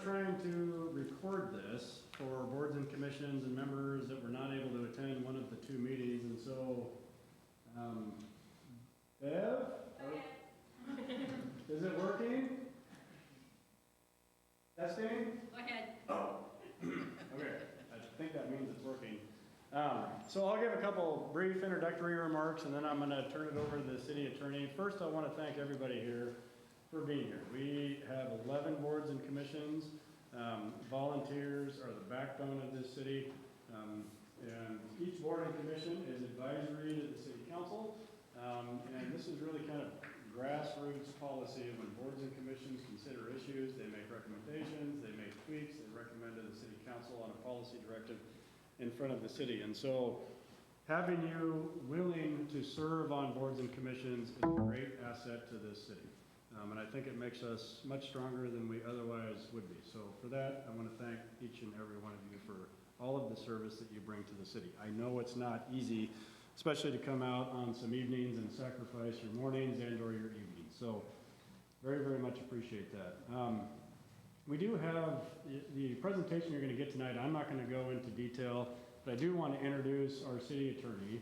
trying to record this for boards and commissions and members that were not able to attend one of the two meetings, and so, Bev? Is it working? Testing? Go ahead. Oh, okay, I think that means it's working. So I'll give a couple brief introductory remarks, and then I'm going to turn it over to the city attorney. First, I want to thank everybody here for being here. We have 11 boards and commissions. Volunteers are the backbone of this city, and each board and commission is advisory to the city council, and this is really kind of grassroots policy. When boards and commissions consider issues, they make recommendations, they make tweaks, they recommend to the city council on a policy directive in front of the city. And so having you willing to serve on boards and commissions is a great asset to this city. And I think it makes us much stronger than we otherwise would be. So for that, I want to thank each and every one of you for all of the service that you bring to the city. I know it's not easy, especially to come out on some evenings and sacrifice your mornings and or your evenings. So very, very much appreciate that. We do have the presentation you're going to get tonight. I'm not going to go into detail, but I do want to introduce our city attorney.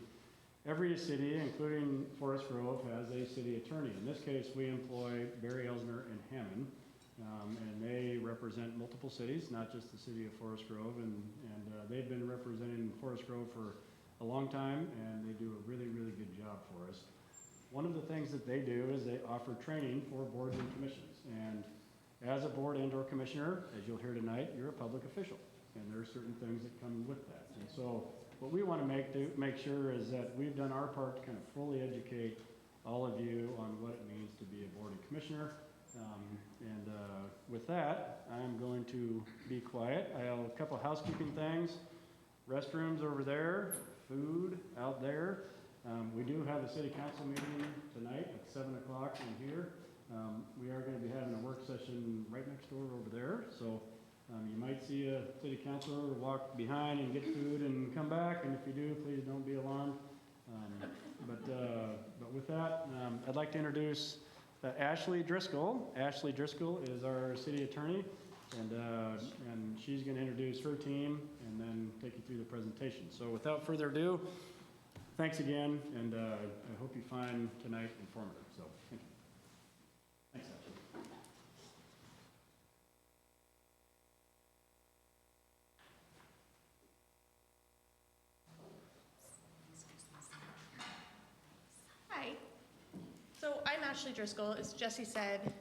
Every city, including Forest Grove, has a city attorney. In this case, we employ Barry Elsner and Hammond, and they represent multiple cities, not just the city of Forest Grove, and they've been representing Forest Grove for a long time, and they do a really, really good job for us. One of the things that they do is they offer training for boards and commissions, and as a board and or commissioner, as you'll hear tonight, you're a public official, and there are certain things that come with that. And so what we want to make sure is that we've done our part to kind of fully educate all of you on what it means to be a board and commissioner. With that, I'm going to be quiet. I have a couple housekeeping things. Restrooms over there, food out there. We do have a city council meeting tonight at 7 o'clock in here. We are going to be having a work session right next door over there. So you might see a city councilor walk behind and get food and come back, and if you do, please don't be alarmed. But with that, I'd like to introduce Ashley Driscoll. Ashley Driscoll is our city attorney, and she's going to introduce her team and then take you through the presentation. So without further ado, thanks again, and I hope you find tonight informative. So thank you. Thanks, Ashley. Hi. So I'm Ashley Driscoll. As Jesse said,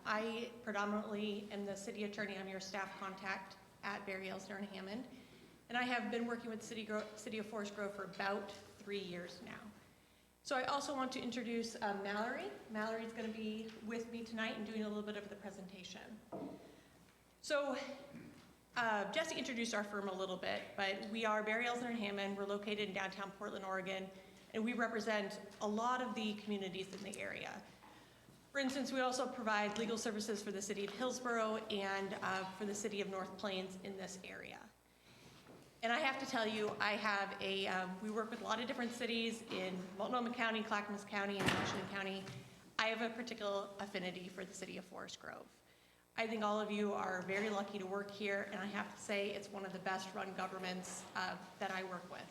I predominantly am the city attorney. I'm your staff contact at Barry Elsner and Hammond. And I have been working with the City of Forest Grove for about 3 years now. So I also want to introduce Mallory. Mallory's going to be with me tonight and doing a little bit of the presentation. So Jesse introduced our firm a little bit, but we are Barry Elsner and Hammond. We're located in downtown Portland, Oregon, and we represent a lot of the communities in the area. For instance, we also provide legal services for the city of Hillsborough and for the city of North Plains in this area. And I have to tell you, we work with a lot of different cities in Multnomah County, Clackamas County, and Washington County. I have a particular affinity for the city of Forest Grove. I think all of you are very lucky to work here, and I have to say it's one of the best run governments that I work with.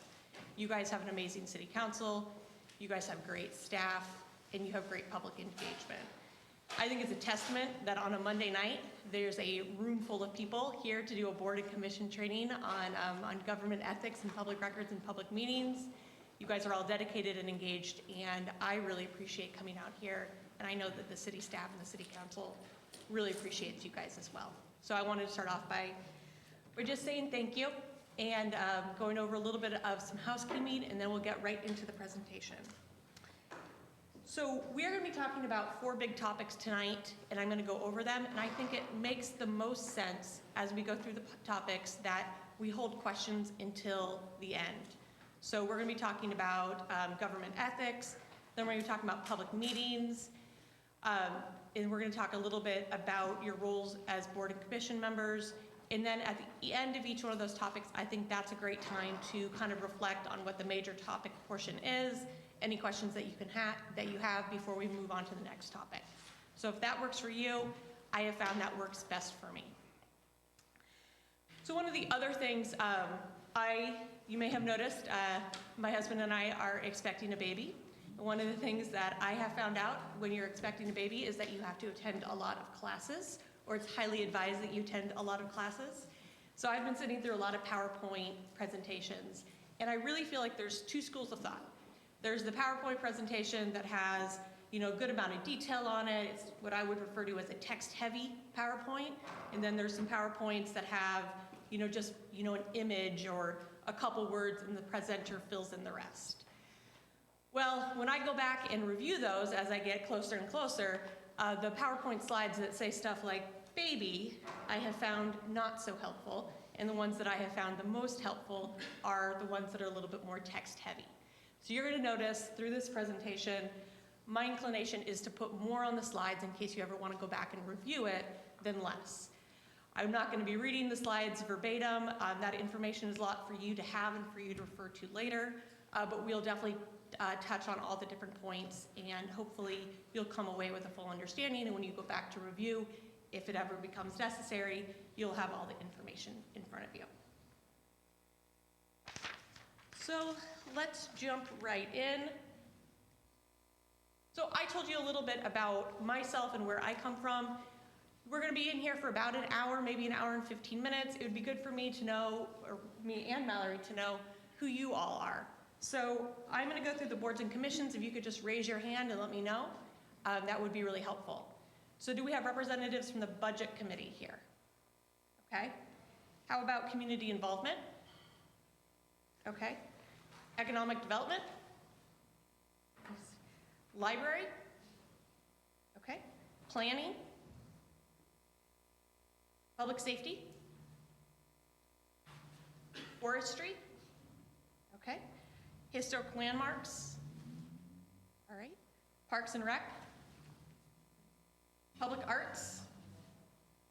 You guys have an amazing city council, you guys have great staff, and you have great public engagement. I think it's a testament that on a Monday night, there's a room full of people here to do a board and commission training on government ethics and public records and public meetings. You guys are all dedicated and engaged, and I really appreciate coming out here, and I know that the city staff and the city council really appreciates you guys as well. So I wanted to start off by just saying thank you and going over a little bit of some housekeeping, and then we'll get right into the presentation. So we're going to be talking about 4 big topics tonight, and I'm going to go over them, and I think it makes the most sense as we go through the topics that we hold questions until the end. So we're going to be talking about government ethics, then we're going to be talking about public meetings, and we're going to talk a little bit about your roles as board and commission members, and then at the end of each one of those topics, I think that's a great time to kind of reflect on what the major topic portion is, any questions that you have before we move on to the next topic. So if that works for you, I have found that works best for me. So one of the other things, you may have noticed, my husband and I are expecting a baby. One of the things that I have found out when you're expecting a baby is that you have to attend a lot of classes, or it's highly advised that you attend a lot of classes. So I've been sitting through a lot of PowerPoint presentations, and I really feel like there's two schools of thought. There's the PowerPoint presentation that has, a good amount of detail on it. It's what I would refer to as a text-heavy PowerPoint. And then there's some PowerPoints that have, just, an image or a couple words, and the presenter fills in the rest. Well, when I go back and review those as I get closer and closer, the PowerPoint slides that say stuff like baby, I have found not so helpful, and the ones that I have found the most helpful are the ones that are a little bit more text-heavy. So you're going to notice through this presentation, my inclination is to put more on the slides in case you ever want to go back and review it than less. I'm not going to be reading the slides verbatim. That information is a lot for you to have and for you to refer to later, but we'll definitely touch on all the different points, and hopefully you'll come away with a full understanding, and when you go back to review, if it ever becomes necessary, you'll have all the information in front of you. So let's jump right in. So I told you a little bit about myself and where I come from. We're going to be in here for about an hour, maybe an hour and 15 minutes. It would be good for me to know, or me and Mallory to know, who you all are. So I'm going to go through the boards and commissions. If you could just raise your hand and let me know, that would be really helpful. So do we have representatives from the budget committee here? Okay. How about community involvement? Okay. Economic development? Library? Okay. Planning? Public safety? Forestry? Okay. Historic landmarks? All right. Parks and Rec? Public arts?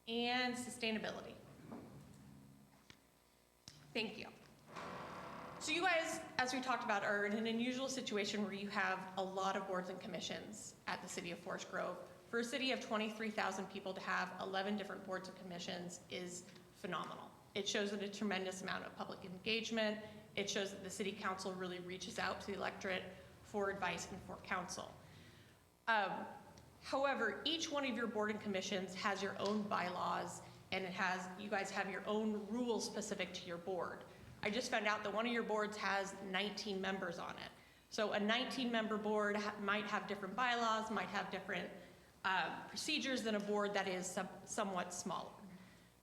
And sustainability. Thank you. So you guys, as we talked about, are in an unusual situation where you have a lot of boards and commissions at the city of Forest Grove. For a city of 23,000 people to have 11 different boards and commissions is phenomenal. It shows a tremendous amount of public engagement. It shows that the city council really reaches out to the electorate for advice and for counsel. However, each one of your board and commissions has your own bylaws, and you guys have your own rules specific to your board. I just found out that one of your boards has 19 members on it. So a 19-member board might have different bylaws, might have different procedures than a board that is somewhat smaller.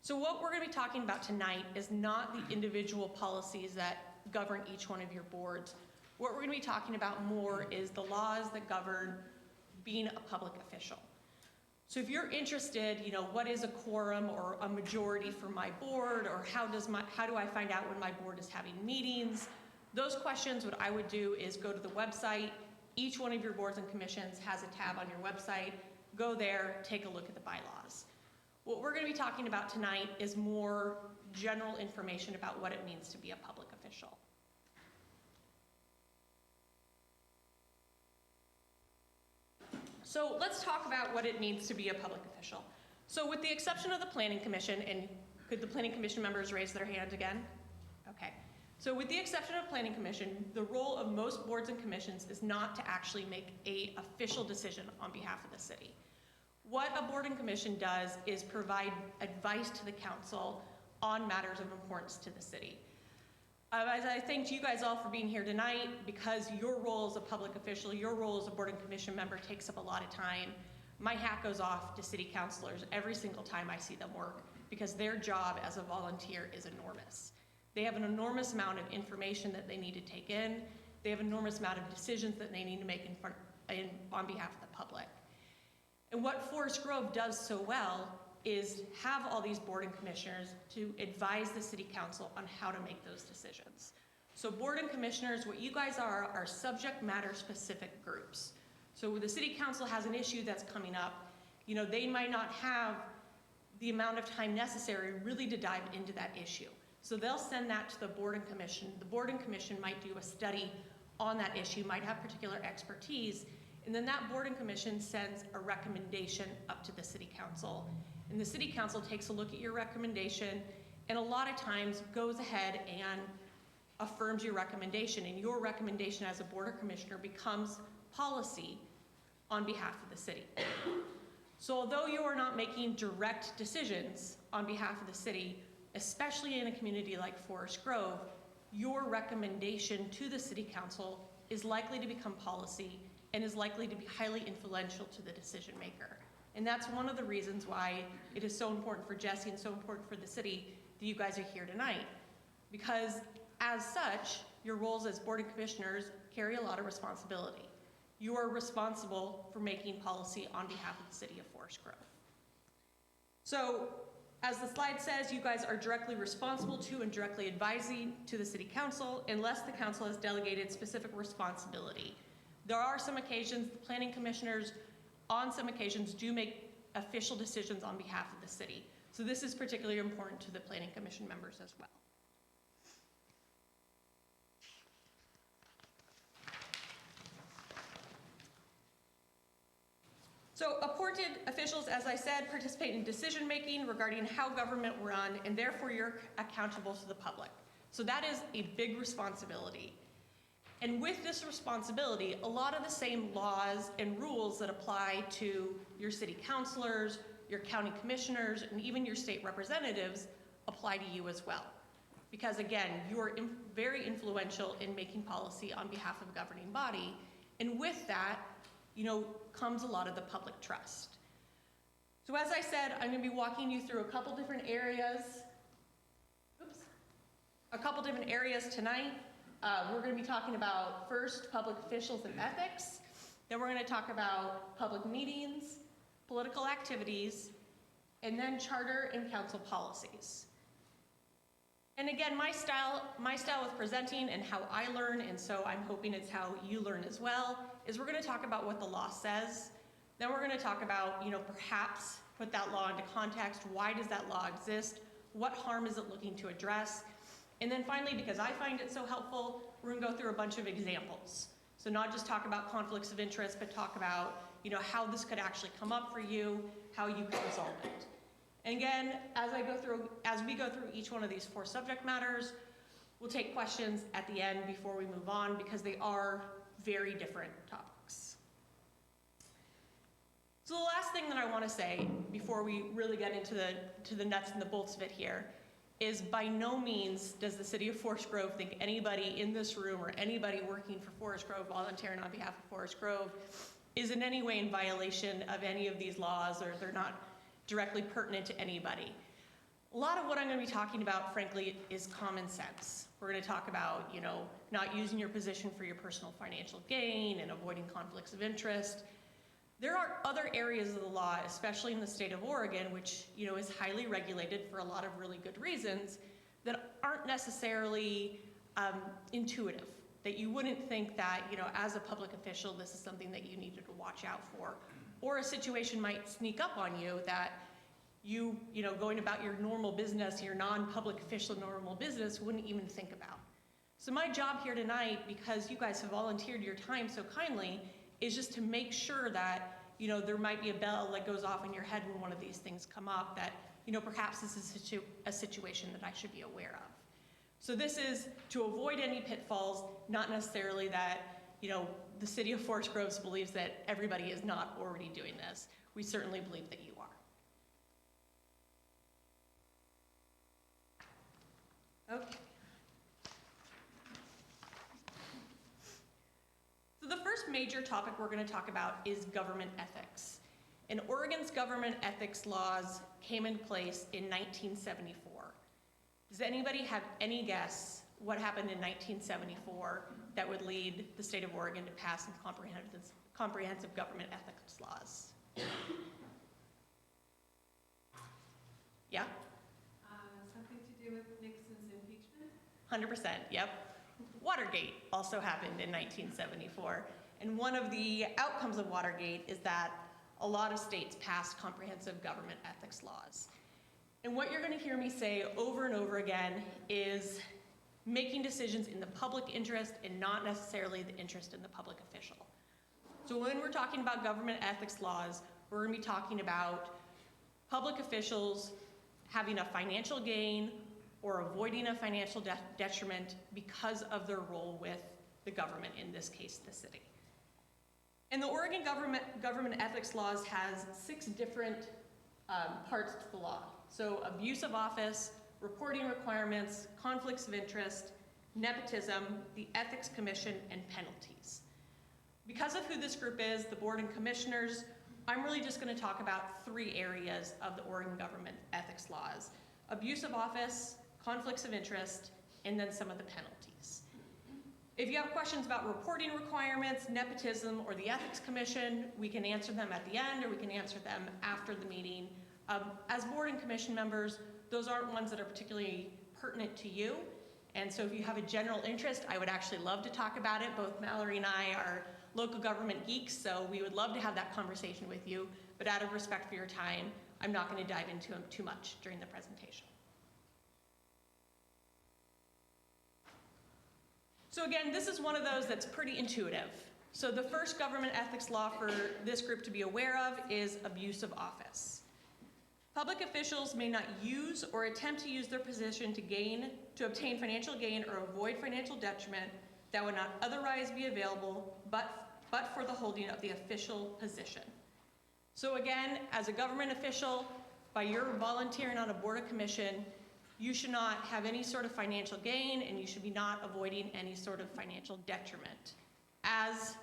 So what we're going to be talking about tonight is not the individual policies that govern each one of your boards. What we're going to be talking about more is the laws that govern being a public official. So if you're interested, what is a quorum or a majority for my board, or how do I find out when my board is having meetings? Those questions, what I would do is go to the website. Each one of your boards and commissions has a tab on your website. Go there, take a look at the bylaws. What we're going to be talking about tonight is more general information about what it means to be a public official. So let's talk about what it means to be a public official. So with the exception of the Planning Commission, and could the Planning Commission members raise their hand again? Okay. So with the exception of Planning Commission, the role of most boards and commissions is not to actually make an official decision on behalf of the city. What a board and commission does is provide advice to the council on matters of importance to the city. As I thank you guys all for being here tonight, because your role as a public official, your role as a board and commission member takes up a lot of time, my hat goes off to city councilors every single time I see them work, because their job as a volunteer is enormous. They have an enormous amount of information that they need to take in. They have an enormous amount of decisions that they need to make on behalf of the public. And what Forest Grove does so well is have all these board and commissioners to advise the city council on how to make those decisions. So board and commissioners, what you guys are subject matter specific groups. So when the city council has an issue that's coming up, they might not have the amount of time necessary really to dive into that issue. So they'll send that to the board and commission. The board and commission might do a study on that issue, might have particular expertise, and then that board and commission sends a recommendation up to the city council. And the city council takes a look at your recommendation, and a lot of times goes ahead and affirms your recommendation, and your recommendation as a board or commissioner becomes policy on behalf of the city. So although you are not making direct decisions on behalf of the city, especially in a community like Forest Grove, your recommendation to the city council is likely to become policy and is likely to be highly influential to the decision maker. And that's one of the reasons why it is so important for Jesse and so important for the city that you guys are here tonight. Because as such, your roles as board and commissioners carry a lot of responsibility. You are responsible for making policy on behalf of the city of Forest Grove. So, as the slide says, you guys are directly responsible to and directly advising to the city council unless the council has delegated specific responsibility. There are some occasions, the planning commissioners on some occasions do make official decisions on behalf of the city. So this is particularly important to the planning commission members as well. So appointed officials, as I said, participate in decision-making regarding how government run, and therefore you're accountable to the public. So that is a big responsibility. And with this responsibility, a lot of the same laws and rules that apply to your city councilors, your county commissioners, and even your state representatives apply to you as well. Because again, you are very influential in making policy on behalf of a governing body, and with that, comes a lot of the public trust. So as I said, I'm going to be walking you through a couple different areas. Tonight. We're going to be talking about first public officials and ethics. Then we're going to talk about public meetings, political activities, and then charter and council policies. And again, my style with presenting and how I learn, and so I'm hoping it's how you learn as well, is we're going to talk about what the law says. Then we're going to talk about, perhaps put that law into context. Why does that law exist? What harm is it looking to address? And then finally, because I find it so helpful, we're going to go through a bunch of examples. So not just talk about conflicts of interest, but talk about, how this could actually come up for you, how you can resolve it. And again, as we go through each one of these 4 subject matters, we'll take questions at the end before we move on because they are very different topics. So the last thing that I want to say before we really get into the nuts and the bolts of it here is by no means does the city of Forest Grove think anybody in this room or anybody working for Forest Grove, volunteering on behalf of Forest Grove, is in any way in violation of any of these laws, or they're not directly pertinent to anybody. A lot of what I'm going to be talking about, frankly, is common sense. We're going to talk about, not using your position for your personal financial gain and avoiding conflicts of interest. There are other areas of the law, especially in the state of Oregon, which, is highly regulated for a lot of really good reasons, that aren't necessarily intuitive, that you wouldn't think that, as a public official, this is something that you needed to watch out for. Or a situation might sneak up on you that you going about your normal business, your non-public official normal business, wouldn't even think about. So my job here tonight, because you guys have volunteered your time so kindly, is just to make sure that, there might be a bell that goes off in your head when one of these things come up, that, perhaps this is a situation that I should be aware of. So this is to avoid any pitfalls, not necessarily that, the city of Forest Grove believes that everybody is not already doing this. We certainly believe that you are. Okay. So the first major topic we're going to talk about is government ethics. And Oregon's government ethics laws came into place in 1974. Does anybody have any guess what happened in 1974 that would lead the state of Oregon to pass some comprehensive government ethics laws? Yeah? Something to do with Nixon's impeachment? 100%, yep. Watergate also happened in 1974. And one of the outcomes of Watergate is that a lot of states passed comprehensive government ethics laws. And what you're going to hear me say over and over again is making decisions in the public interest and not necessarily the interest in the public official. So when we're talking about government ethics laws, we're going to be talking about public officials having a financial gain or avoiding a financial detriment because of their role with the government, in this case, the city. And the Oregon government ethics laws has 6 different parts to the law. So abuse of office, reporting requirements, conflicts of interest, nepotism, the Ethics Commission, and penalties. Because of who this group is, the board and commissioners, I'm really just going to talk about 3 areas of the Oregon government ethics laws: abuse of office, conflicts of interest, and then some of the penalties. If you have questions about reporting requirements, nepotism, or the Ethics Commission, we can answer them at the end, or we can answer them after the meeting. As board and commission members, those aren't ones that are particularly pertinent to you. And so if you have a general interest, I would actually love to talk about it. Both Mallory and I are local government geeks, so we would love to have that conversation with you. But out of respect for your time, I'm not going to dive into them too much during the presentation. So again, this is one of those that's pretty intuitive. So the first government ethics law for this group to be aware of is abuse of office. Public officials may not use or attempt to use their position to obtain financial gain or avoid financial detriment that would not otherwise be available but for the holding of the official position. So again, as a government official, by your volunteering on a board or commission, you should not have any sort of financial gain, and you should be not avoiding any sort of financial detriment as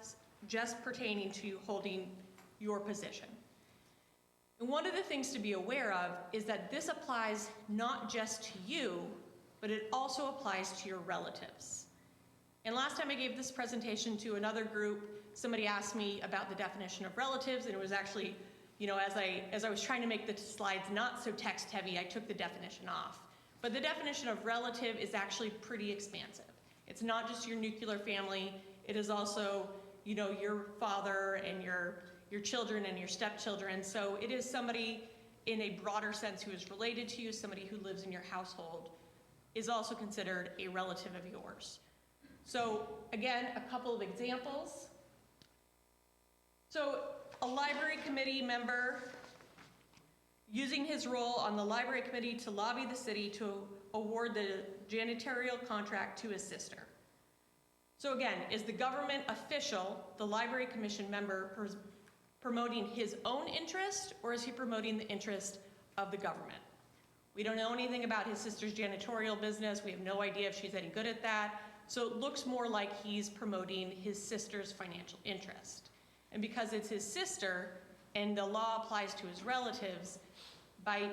just pertaining to holding your position. And one of the things to be aware of is that this applies not just to you, but it also applies to your relatives. And last time I gave this presentation to another group, somebody asked me about the definition of relatives, and it was actually, as I was trying to make the slides not so text heavy, I took the definition off. But the definition of relative is actually pretty expansive. It's not just your nuclear family, it is also, your father and your children and your stepchildren. So it is somebody in a broader sense who is related to you, somebody who lives in your household, is also considered a relative of yours. So again, a couple of examples. So a library committee member using his role on the library committee to lobby the city to award the janitorial contract to his sister. So again, is the government official, the library commission member, promoting his own interest, or is he promoting the interest of the government? We don't know anything about his sister's janitorial business. We have no idea if she's any good at that. So it looks more like he's promoting his sister's financial interest. And because it's his sister and the law applies to his relatives, by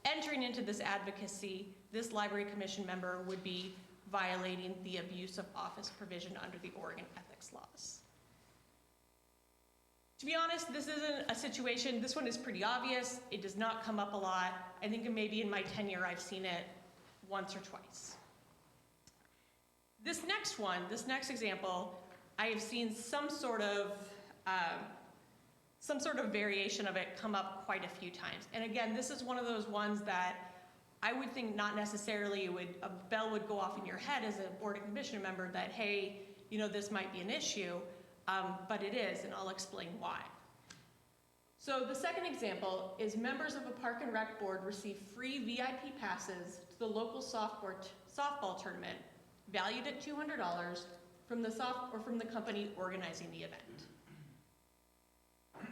entering into this advocacy, this library commission member would be violating the abuse of office provision under the Oregon ethics laws. To be honest, this isn't a situation, this one is pretty obvious. It does not come up a lot. I think maybe in my tenure I've seen it once or twice. This next example, I have seen some sort of variation of it come up quite a few times. And again, this is one of those ones that I would think not necessarily a bell would go off in your head as a board of commissioner member that, hey, this might be an issue, but it is, and I'll explain why. So the second example is members of a park and rec board receive free VIP passes to the local softball tournament valued at $200 from the company organizing the event.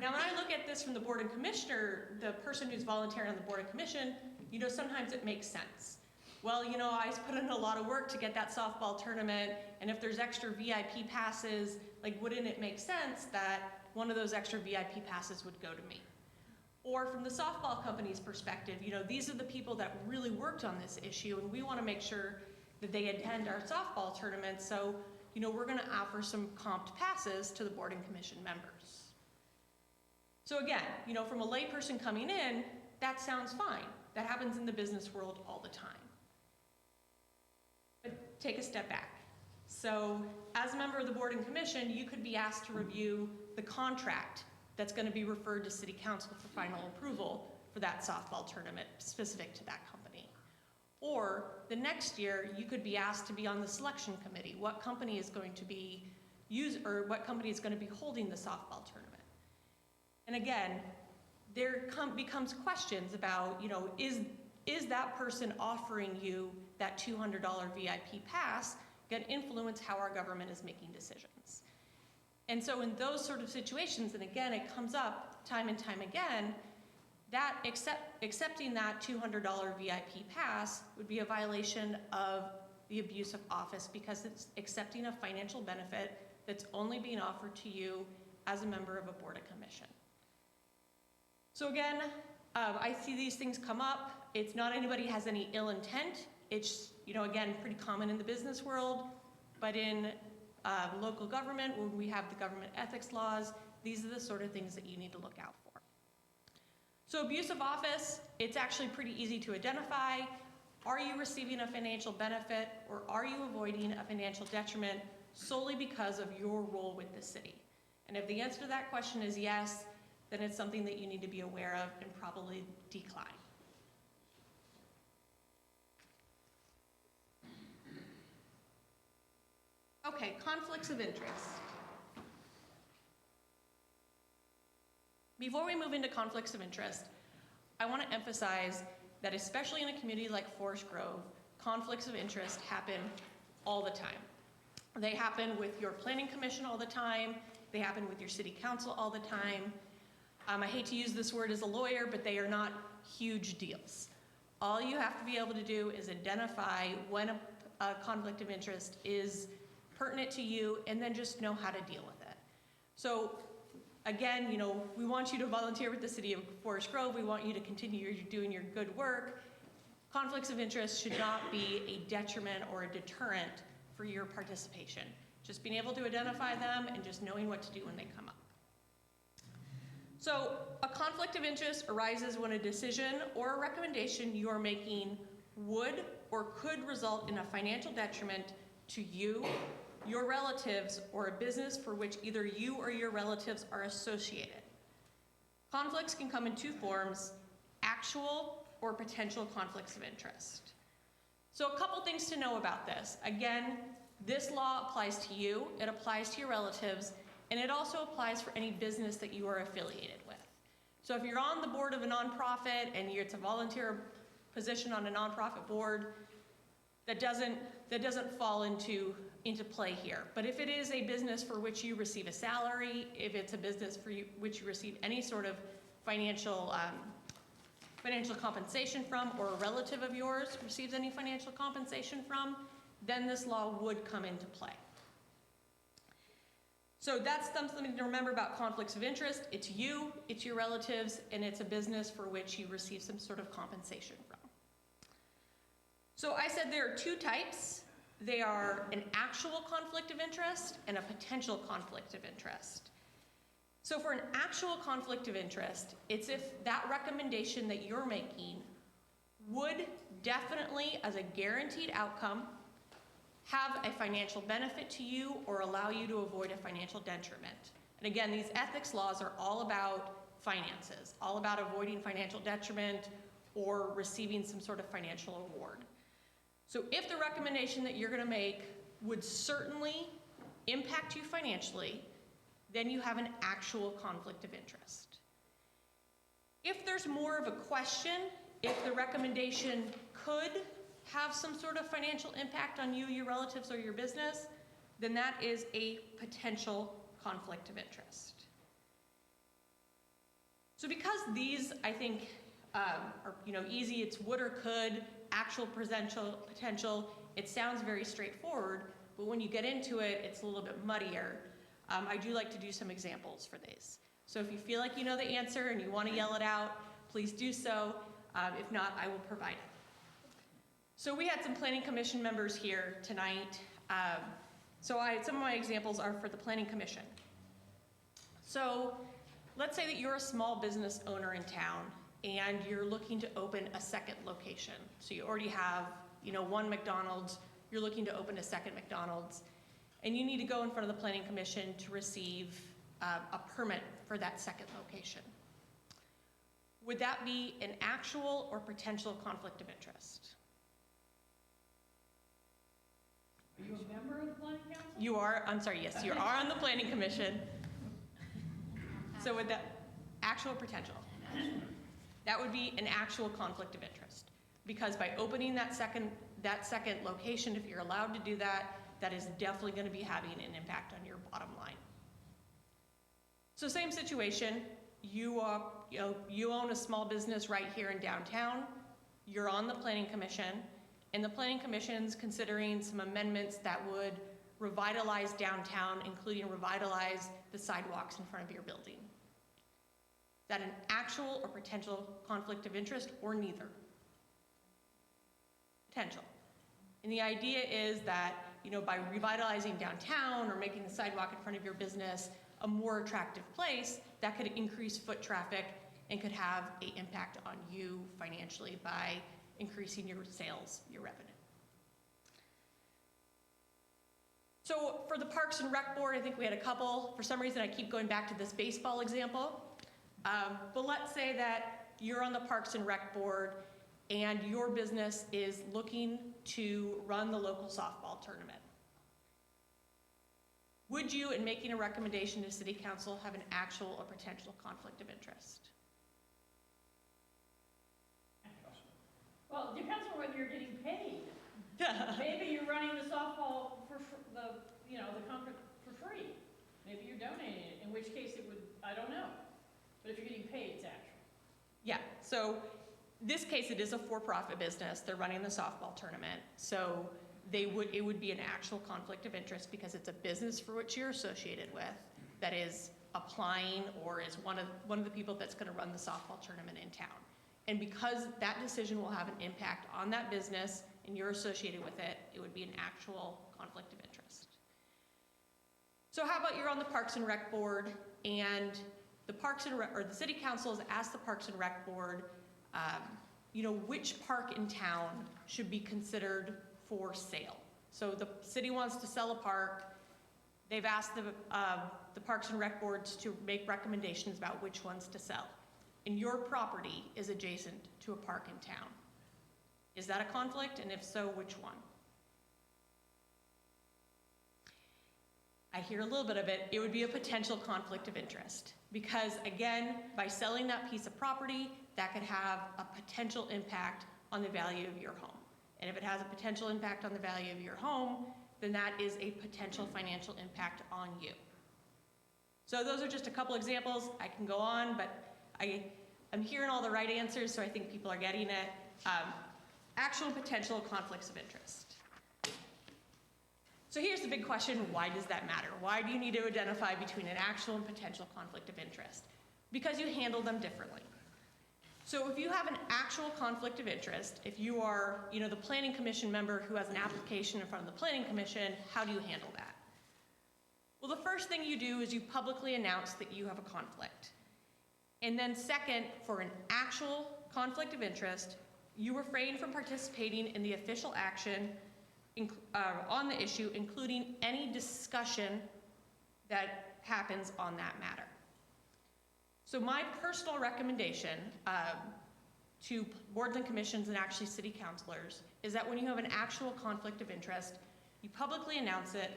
Now, when I look at this from the board and commissioner, the person who's volunteering on the board and commission, sometimes it makes sense. Well, I put in a lot of work to get that softball tournament, and if there's extra VIP passes, wouldn't it make sense that one of those extra VIP passes would go to me? Or from the softball company's perspective, these are the people that really worked on this issue, and we want to make sure that they attend our softball tournament, so, we're going to offer some comped passes to the board and commission members. So again, from a layperson coming in, that sounds fine. That happens in the business world all the time. But take a step back. So as a member of the board and commission, you could be asked to review the contract that's going to be referred to city council for final approval for that softball tournament specific to that company. Or the next year, you could be asked to be on the selection committee. What company is going to be what company is going to be holding the softball tournament? And again, there becomes questions about, is is that person offering you that $200 VIP pass going to influence how our government is making decisions? And so in those sort of situations, and again, it comes up time and time again, that accepting that $200 VIP pass would be a violation of the abuse of office because it's accepting a financial benefit that's only being offered to you as a member of a board or commission. So again, I see these things come up. It's not anybody has any ill intent. It's, again, pretty common in the business world, but in local government, where we have the government ethics laws, these are the sort of things that you need to look out for. So abuse of office, it's actually pretty easy to identify. Are you receiving a financial benefit, or are you avoiding a financial detriment solely because of your role with the city? And if the answer to that question is yes, then it's something that you need to be aware of and probably decline. Okay, conflicts of interest. Before we move into conflicts of interest, I want to emphasize that especially in a community like Forest Grove, conflicts of interest happen all the time. They happen with your planning commission all the time. They happen with your city council all the time. I hate to use this word as a lawyer, but they are not huge deals. All you have to be able to do is identify when a conflict of interest is pertinent to you, and then just know how to deal with it. So again, we want you to volunteer with the City of Forest Grove. We want you to continue doing your good work. Conflicts of interest should not be a detriment or a deterrent for your participation. Just being able to identify them and just knowing what to do when they come up. So a conflict of interest arises when a decision or a recommendation you are making would or could result in a financial detriment to you, your relatives, or a business for which either you or your relatives are associated. Conflicts can come in two forms: actual or potential conflicts of interest. So a couple things to know about this. Again, this law applies to you, it applies to your relatives, and it also applies for any business that you are affiliated with. So if you're on the board of a nonprofit and it's a volunteer position on a nonprofit board, that doesn't fall into play here. But if it is a business for which you receive a salary, if it's a business for which you receive any sort of financial compensation from, or a relative of yours receives any financial compensation from, then this law would come into play. So that's something to remember about conflicts of interest. It's you, it's your relatives, and it's a business for which you receive some sort of compensation from. So I said there are two types. They are an actual conflict of interest and a potential conflict of interest. So for an actual conflict of interest, it's if that recommendation that you're making would definitely, as a guaranteed outcome, have a financial benefit to you or allow you to avoid a financial detriment. And again, these ethics laws are all about finances, all about avoiding financial detriment or receiving some sort of financial reward. So if the recommendation that you're going to make would certainly impact you financially, then you have an actual conflict of interest. If there's more of a question, if the recommendation could have some sort of financial impact on you, your relatives, or your business, then that is a potential conflict of interest. So because these, I think, are easy, it's would or could, actual potential, it sounds very straightforward, but when you get into it, it's a little bit muddier. I do like to do some examples for these. So if you feel like you know the answer and you want to yell it out, please do so. If not, I will provide it. So we had some planning commission members here tonight. Some of my examples are for the planning commission. So let's say that you're a small business owner in town and you're looking to open a second location. So you already have, one McDonald's, you're looking to open a second McDonald's, and you need to go in front of the planning commission to receive a permit for that second location. Would that be an actual or potential conflict of interest? Are you a member of the planning council? You are, I'm sorry, yes, you are on the planning commission. So would that, actual or potential? That would be an actual conflict of interest. because by opening that second location, if you're allowed to do that, that is definitely going to be having an impact on your bottom line. So same situation, you own a small business right here in downtown, you're on the Planning Commission, and the Planning Commission's considering some amendments that would revitalize downtown, including revitalize the sidewalks in front of your building. Is that an actual or potential conflict of interest, or neither? Potential. And the idea is that, by revitalizing downtown or making the sidewalk in front of your business a more attractive place, that could increase foot traffic and could have an impact on you financially by increasing your sales, your revenue. So for the Parks and Rec Board, I think we had a couple. For some reason, I keep going back to this baseball example. But let's say that you're on the Parks and Rec Board and your business is looking to run the local softball tournament. Would you, in making a recommendation to City Council, have an actual or potential conflict of interest? Well, it depends on whether you're getting paid. Maybe you're running the softball for the conference for free. Maybe you're donating it, in which case it would, I don't know. But if you're getting paid, it's actual. Yeah, so this case, it is a for-profit business. They're running the softball tournament. So it would be an actual conflict of interest because it's a business for which you're associated with that is applying or is one of the people that's going to run the softball tournament in town. And because that decision will have an impact on that business and you're associated with it, it would be an actual conflict of interest. So how about you're on the Parks and Rec Board and the City Council has asked the Parks and Rec Board, which park in town should be considered for sale. So the city wants to sell a park. They've asked the Parks and Rec Boards to make recommendations about which ones to sell. And your property is adjacent to a park in town. Is that a conflict? And if so, which one? I hear a little bit of it. It would be a potential conflict of interest. Because again, by selling that piece of property, that could have a potential impact on the value of your home. And if it has a potential impact on the value of your home, then that is a potential financial impact on you. So those are just a couple examples. I can go on, but I'm hearing all the right answers, so I think people are getting it. Actual potential conflicts of interest. So here's the big question, why does that matter? Why do you need to identify between an actual and potential conflict of interest? Because you handle them differently. So if you have an actual conflict of interest, if you are, the Planning Commission member who has an application in front of the Planning Commission, how do you handle that? Well, the first thing you do is you publicly announce that you have a conflict. And then second, for an actual conflict of interest, you refrain from participating in the official action on the issue, including any discussion that happens on that matter. So my personal recommendation to boards and commissions and actually city councilors is that when you have an actual conflict of interest, you publicly announce it,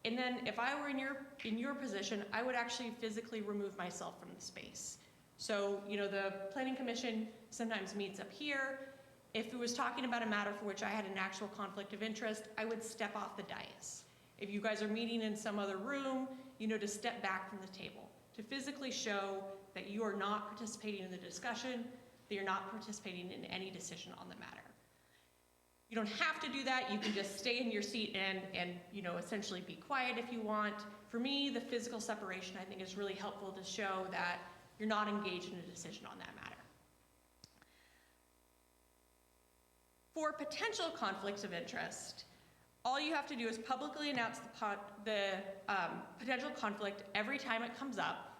and then if I were in your position, I would actually physically remove myself from the space. So, the Planning Commission sometimes meets up here. If it was talking about a matter for which I had an actual conflict of interest, I would step off the dais. If you guys are meeting in some other room, to step back from the table, to physically show that you are not participating in the discussion, that you're not participating in any decision on the matter. You don't have to do that. You can just stay in your seat and essentially be quiet if you want. For me, the physical separation, I think, is really helpful to show that you're not engaged in a decision on that matter. For potential conflicts of interest, all you have to do is publicly announce the potential conflict every time it comes up.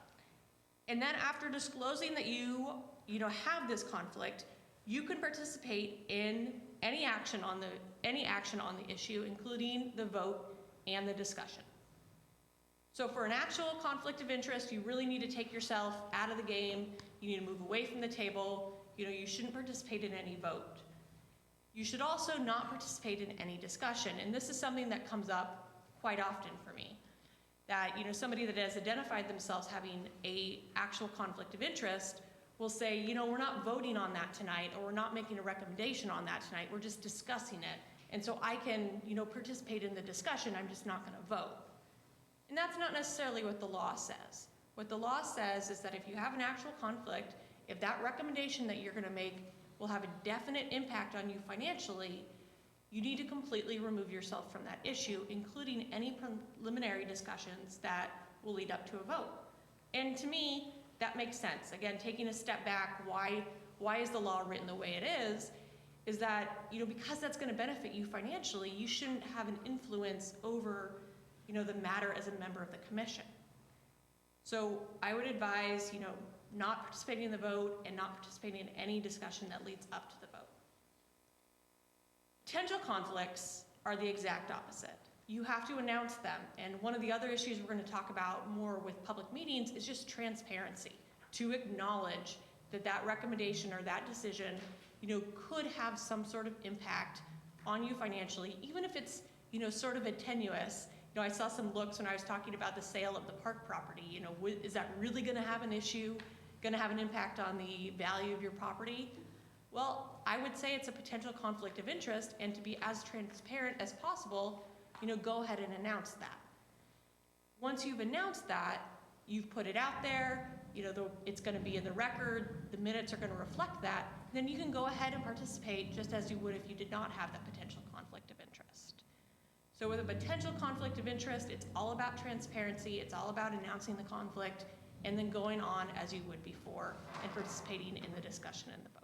And then after disclosing that you have this conflict, you can participate in any action on the issue, including the vote and the discussion. So for an actual conflict of interest, you really need to take yourself out of the game. You need to move away from the table. You shouldn't participate in any vote. You should also not participate in any discussion. And this is something that comes up quite often for me. That somebody that has identified themselves having an actual conflict of interest will say, you know, we're not voting on that tonight, or we're not making a recommendation on that tonight, we're just discussing it. And so I can, you know, participate in the discussion, I'm just not gonna vote. And that's not necessarily what the law says. What the law says is that if you have an actual conflict, if that recommendation that you're gonna make will have a definite impact on you financially, you need to completely remove yourself from that issue, including any preliminary discussions that will lead up to a vote. And to me, that makes sense. Again, taking a step back, why is the law written the way it is that, you know, because that's gonna benefit you financially, you shouldn't have an influence over, you know, the matter as a member of the commission. So I would advise, you know, not participating in the vote and not participating in any discussion that leads up to the vote. Potential conflicts are the exact opposite. You have to announce them, and one of the other issues we're going to talk about more with public meetings is just transparency, to acknowledge that that recommendation or that decision, you know, could have some sort of impact on you financially, even if it's, you know, sort of tenuous. You know, I saw some looks when I was talking about the sale of the park property. You know, is that really going to have an issue, going to have an impact on the value of your property? Well, I would say it's a potential conflict of interest, and to be as transparent as possible, you know, go ahead and announce that. Once you've announced that, you've put it out there, you know, it's going to be in the record, the minutes are going to reflect that, then you can go ahead and participate just as you would if you did not have that potential conflict of interest. So with a potential conflict of interest, it's all about transparency, it's all about announcing the conflict, and then going on as you would before and participating in the discussion and the vote.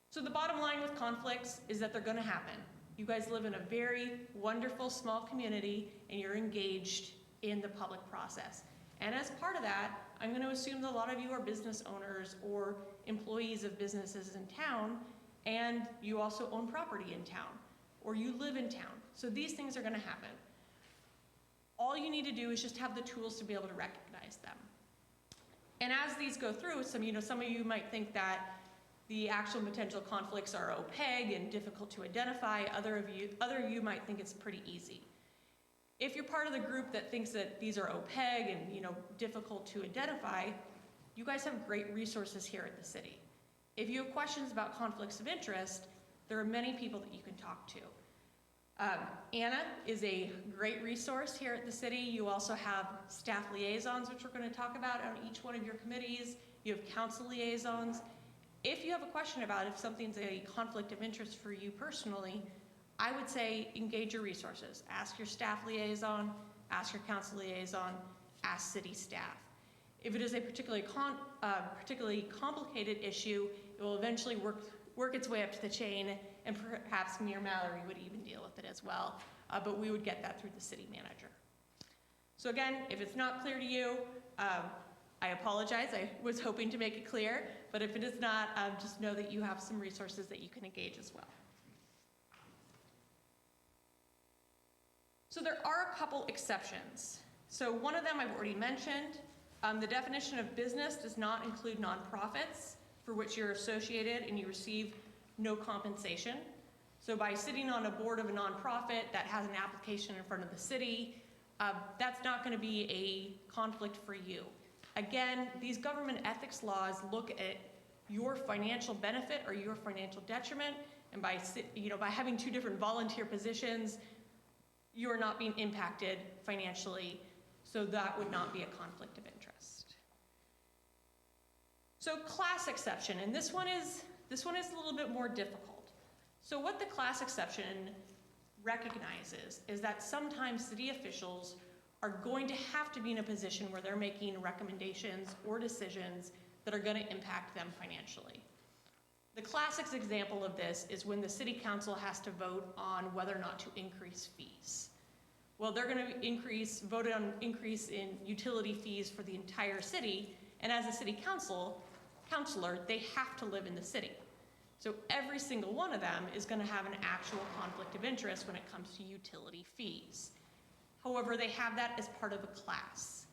So the bottom line with conflicts is that they're going to happen. You guys live in a very wonderful small community, and you're engaged in the public process. And as part of that, I'm going to assume that a lot of you are business owners or employees of businesses in town, and you also own property in town, or you live in town. So these things are going to happen. All you need to do is just have the tools to be able to recognize them. And as these go through, some of you might think that the actual potential conflicts are opaque and difficult to identify. Other of you might think it's pretty easy. If you're part of the group that thinks that these are opaque and, you know, difficult to identify, you guys have great resources here at the city. If you have questions about conflicts of interest, there are many people that you can talk to. Anna is a great resource here at the city. You also have staff liaisons, which we're going to talk about on each one of your committees. You have council liaisons. If you have a question about if something's a conflict of interest for you personally, I would say engage your resources. Ask your staff liaison, ask your council liaison, ask city staff. If it is a particularly complicated issue, it will eventually work its way up to the chain, and perhaps me or Mallory would even deal with it as well, but we would get that through the city manager. So again, if it's not clear to you, I apologize. I was hoping to make it clear, but if it is not, just know that you have some resources that you can engage as well. So there are a couple exceptions. So one of them I've already mentioned. The definition of business does not include nonprofits for which you're associated and you receive no compensation. So by sitting on a board of a nonprofit that has an application in front of the city, that's not going to be a conflict for you. Again, these government ethics laws look at your financial benefit or your financial detriment, and by having two different volunteer positions, you're not being impacted financially, so that would not be a conflict of interest. So class exception, and this one is a little bit more difficult. So what the class exception recognizes is that sometimes city officials are going to have to be in a position where they're making recommendations or decisions that are going to impact them financially. The classic example of this is when the city council has to vote on whether or not to increase fees. Well, they're going to vote on an increase in utility fees for the entire city, and as a city councilor, they have to live in the city. So every single one of them is going to have an actual conflict of interest when it comes to utility fees. However, they have that as part of a class.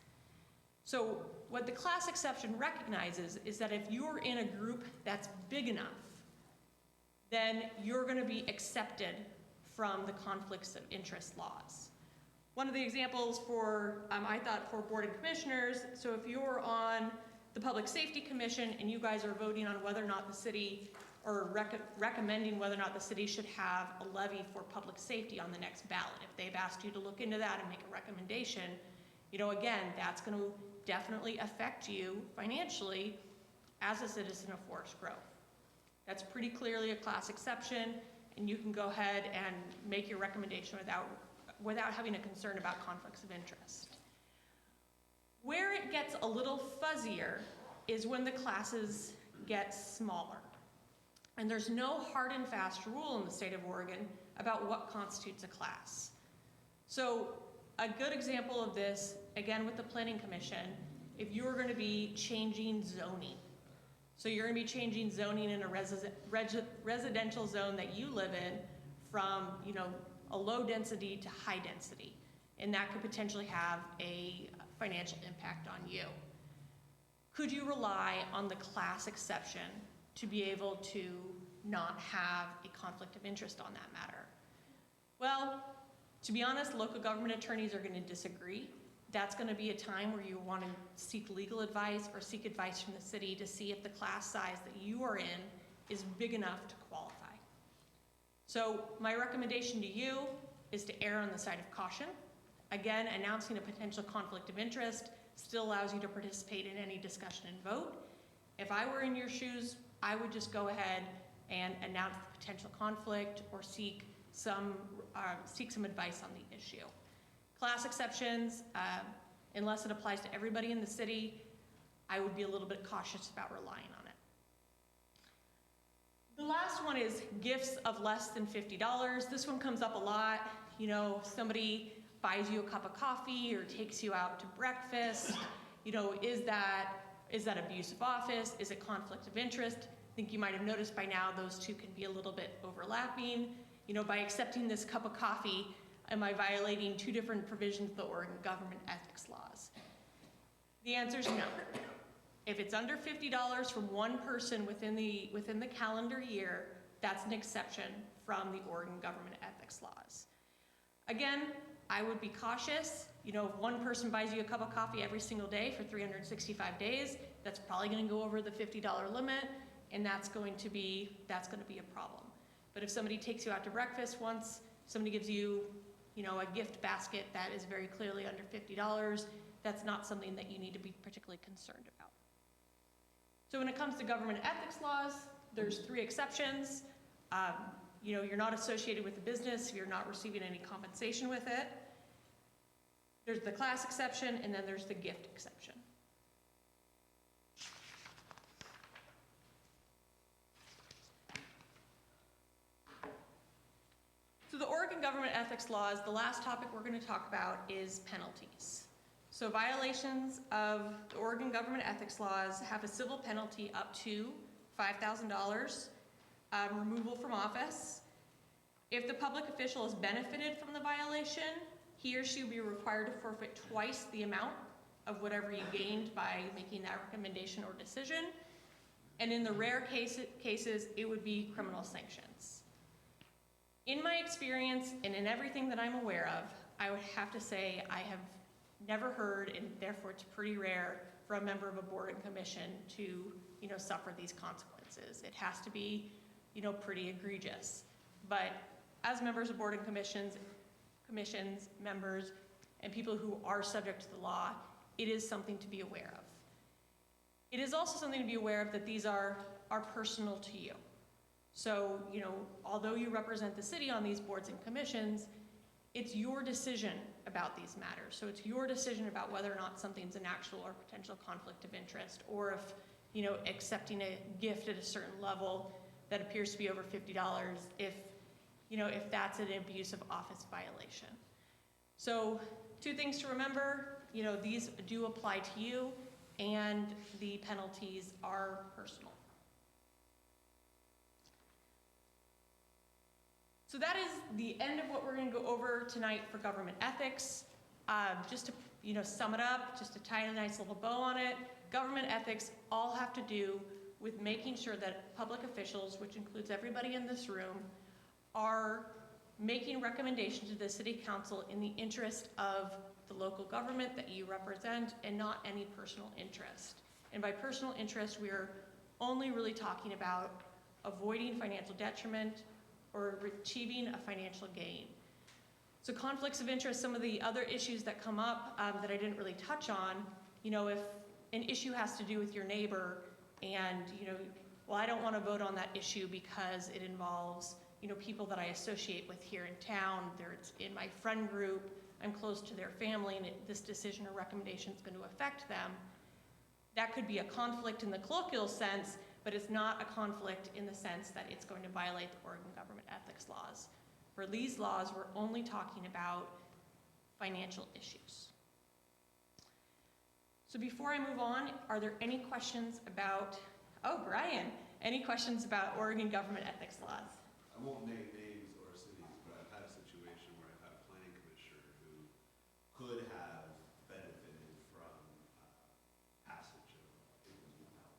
So what the class exception recognizes is that if you're in a group that's big enough, then you're going to be accepted from the conflicts of interest laws. One of the examples I thought for board and commissioners, so if you're on the the Public Safety Commission, and you guys are voting on whether or not the city, or recommending whether or not the city should have a levy for public safety on the next ballot. If they've asked you to look into that and make a recommendation, again, that's going to definitely affect you financially as a citizen of Forest Grove. That's pretty clearly a class exception, and you can go ahead and make your recommendation without having a concern about conflicts of interest. Where it gets a little fuzzier is when the classes get smaller. And there's no hard and fast rule in the state of Oregon about what constitutes a class. So a good example of this, again with the Planning Commission, if you're going to be changing zoning. So you're going to be changing zoning in a residential zone that you live in from, a low density to high density. And that could potentially have a financial impact on you. Could you rely on the class exception to be able to not have a conflict of interest on that matter? Well, to be honest, local government attorneys are going to disagree. That's going to be a time where you want to seek legal advice or seek advice from the city to see if the class size that you are in is big enough to qualify. So my recommendation to you is to err on the side of caution. Again, announcing a potential conflict of interest still allows you to participate in any discussion and vote. If I were in your shoes, I would just go ahead and announce the potential conflict or seek some advice on the issue. Class exceptions, unless it applies to everybody in the city, I would be a little bit cautious about relying on it. The last one is gifts of less than $50. This one comes up a lot. Somebody buys you a cup of coffee or takes you out to breakfast. Is that abuse of office? Is it conflict of interest? I think you might have noticed by now those two can be a little bit overlapping. By accepting this cup of coffee, am I violating two different provisions of the Oregon government ethics laws? The answer is no. If it's under $50 from one person within the calendar year, that's an exception from the Oregon government ethics laws. Again, I would be cautious. If one person buys you a cup of coffee every single day for 365 days, that's probably going to go over the $50 limit, and that's going to be a problem. But if somebody takes you out to breakfast once, somebody gives you, a gift basket that is very clearly under $50, that's not something that you need to be particularly concerned about. So when it comes to government ethics laws, there's 3 exceptions. You're not associated with the business if you're not receiving any compensation with it. There's the class exception, and then there's the gift exception. So the Oregon government ethics laws, the last topic we're going to talk about is penalties. So violations of the Oregon government ethics laws have a civil penalty up to $5,000, removal from office. If the public official has benefited from the violation, he or she will be required to forfeit twice the amount of whatever you gained by making that recommendation or decision. And in the rare cases, it would be criminal sanctions. In my experience, and in everything that I'm aware of, I would have to say I have never heard, and therefore it's pretty rare, for a member of a board and commission to, suffer these consequences. It has to be, pretty egregious. But as members of board and commissions, members, and people who are subject to the law, it is something to be aware of. It is also something to be aware of that these are personal to you. So, although you represent the city on these boards and commissions, it's your decision about these matters. So it's your decision about whether or not something's an actual or potential conflict of interest, or if, accepting a gift at a certain level that appears to be over $50, if that's an abuse of office violation. So 2 things to remember, these do apply to you, and the penalties are personal. So that is the end of what we're going to go over tonight for government ethics. Just to sum it up, just to tie a nice little bow on it, government ethics all have to do with making sure that public officials, which includes everybody in this room, are making recommendations to the city council in the interest of the local government that you represent and not any personal interest. And by personal interest, we're only really talking about avoiding financial detriment or achieving a financial gain. So conflicts of interest, some of the other issues that come up that I didn't really touch on, you know, if an issue has to do with your neighbor and, you know, well, I don't want to vote on that issue because it involves, you know, people that I associate with here in town. They're in my friend group, I'm close to their family, and this decision or recommendation is going to affect them. That could be a conflict in the colloquial sense, but it's not a conflict in the sense that it's going to violate the Oregon government ethics laws. For these laws, we're only talking about financial issues. So before I move on, are there any questions about, oh, Brian, any questions about Oregon government ethics laws? I won't name names or cities, but I've had a situation where I've had a planning commissioner who could have benefited from passage of, I think it was one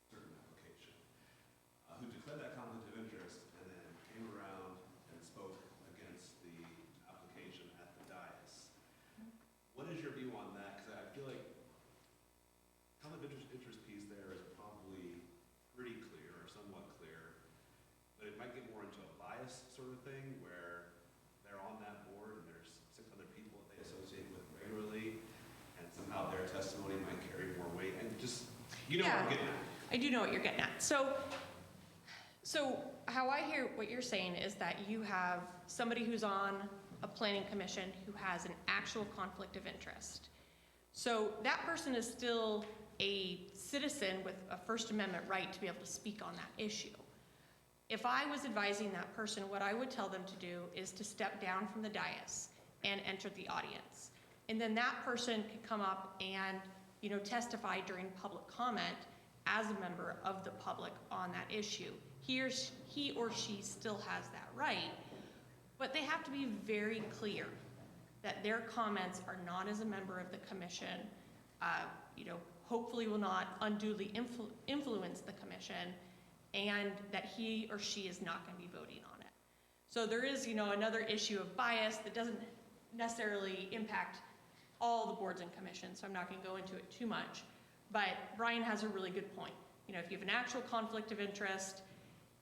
certain application, who declared that conflict of interest and then came around and spoke against the application at the dais. What is your view on that? Because I feel like conflict of interest piece there is probably pretty clear or somewhat clear, but it might get more into a bias sort of thing where they're on that board and there's 6 other people that they associate with regularly, and somehow their testimony might carry more weight. And just, you know what I'm getting at. I do know what you're getting at. So how I hear what you're saying is that you have somebody who's on a planning commission who has an actual conflict of interest. So that person is still a citizen with a First Amendment right to be able to speak on that issue. If I was advising that person, what I would tell them to do is to step down from the dais and enter the audience. And then that person could come up and, you know, testify during public comment as a member of the public on that issue. He or she still has that right, but they have to be very clear that their comments are not as a member of the commission, you know, hopefully will not unduly influence the commission, and that he or she is not going to be voting on it. So there is, you know, another issue of bias that doesn't necessarily impact all the boards and commissions, so I'm not going to go into it too much. But Brian has a really good point. You know, if you have an actual conflict of interest,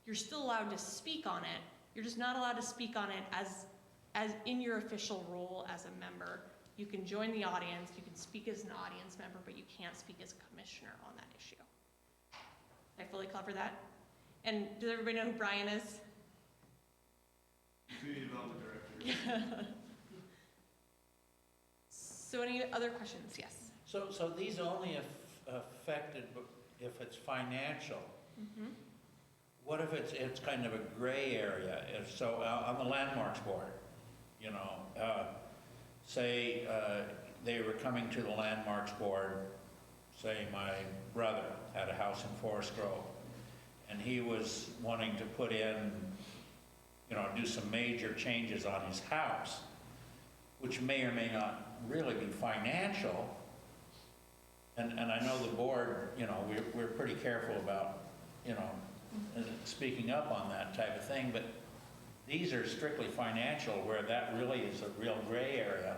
you're still allowed to speak on it. You're just not allowed to speak on it as in your official role as a member. You can join the audience, you can speak as an audience member, but you can't speak as a commissioner on that issue. Did I fully cover that? And does everybody know who Brian is? Community Development Director. So any other questions? Yes. So these only affected if it's financial. Mm-hmm. What if it's kind of a gray area? If so, on the landmarks board, you know, say they were coming to the landmarks board, say my brother had a house in Forest Grove, and he was wanting to put in, you know, do some major changes on his house, which may or may not really be financial. And I know the board, you know, we're pretty careful about, you know, speaking up on that type of thing, but these are strictly financial, where that really is a real gray area,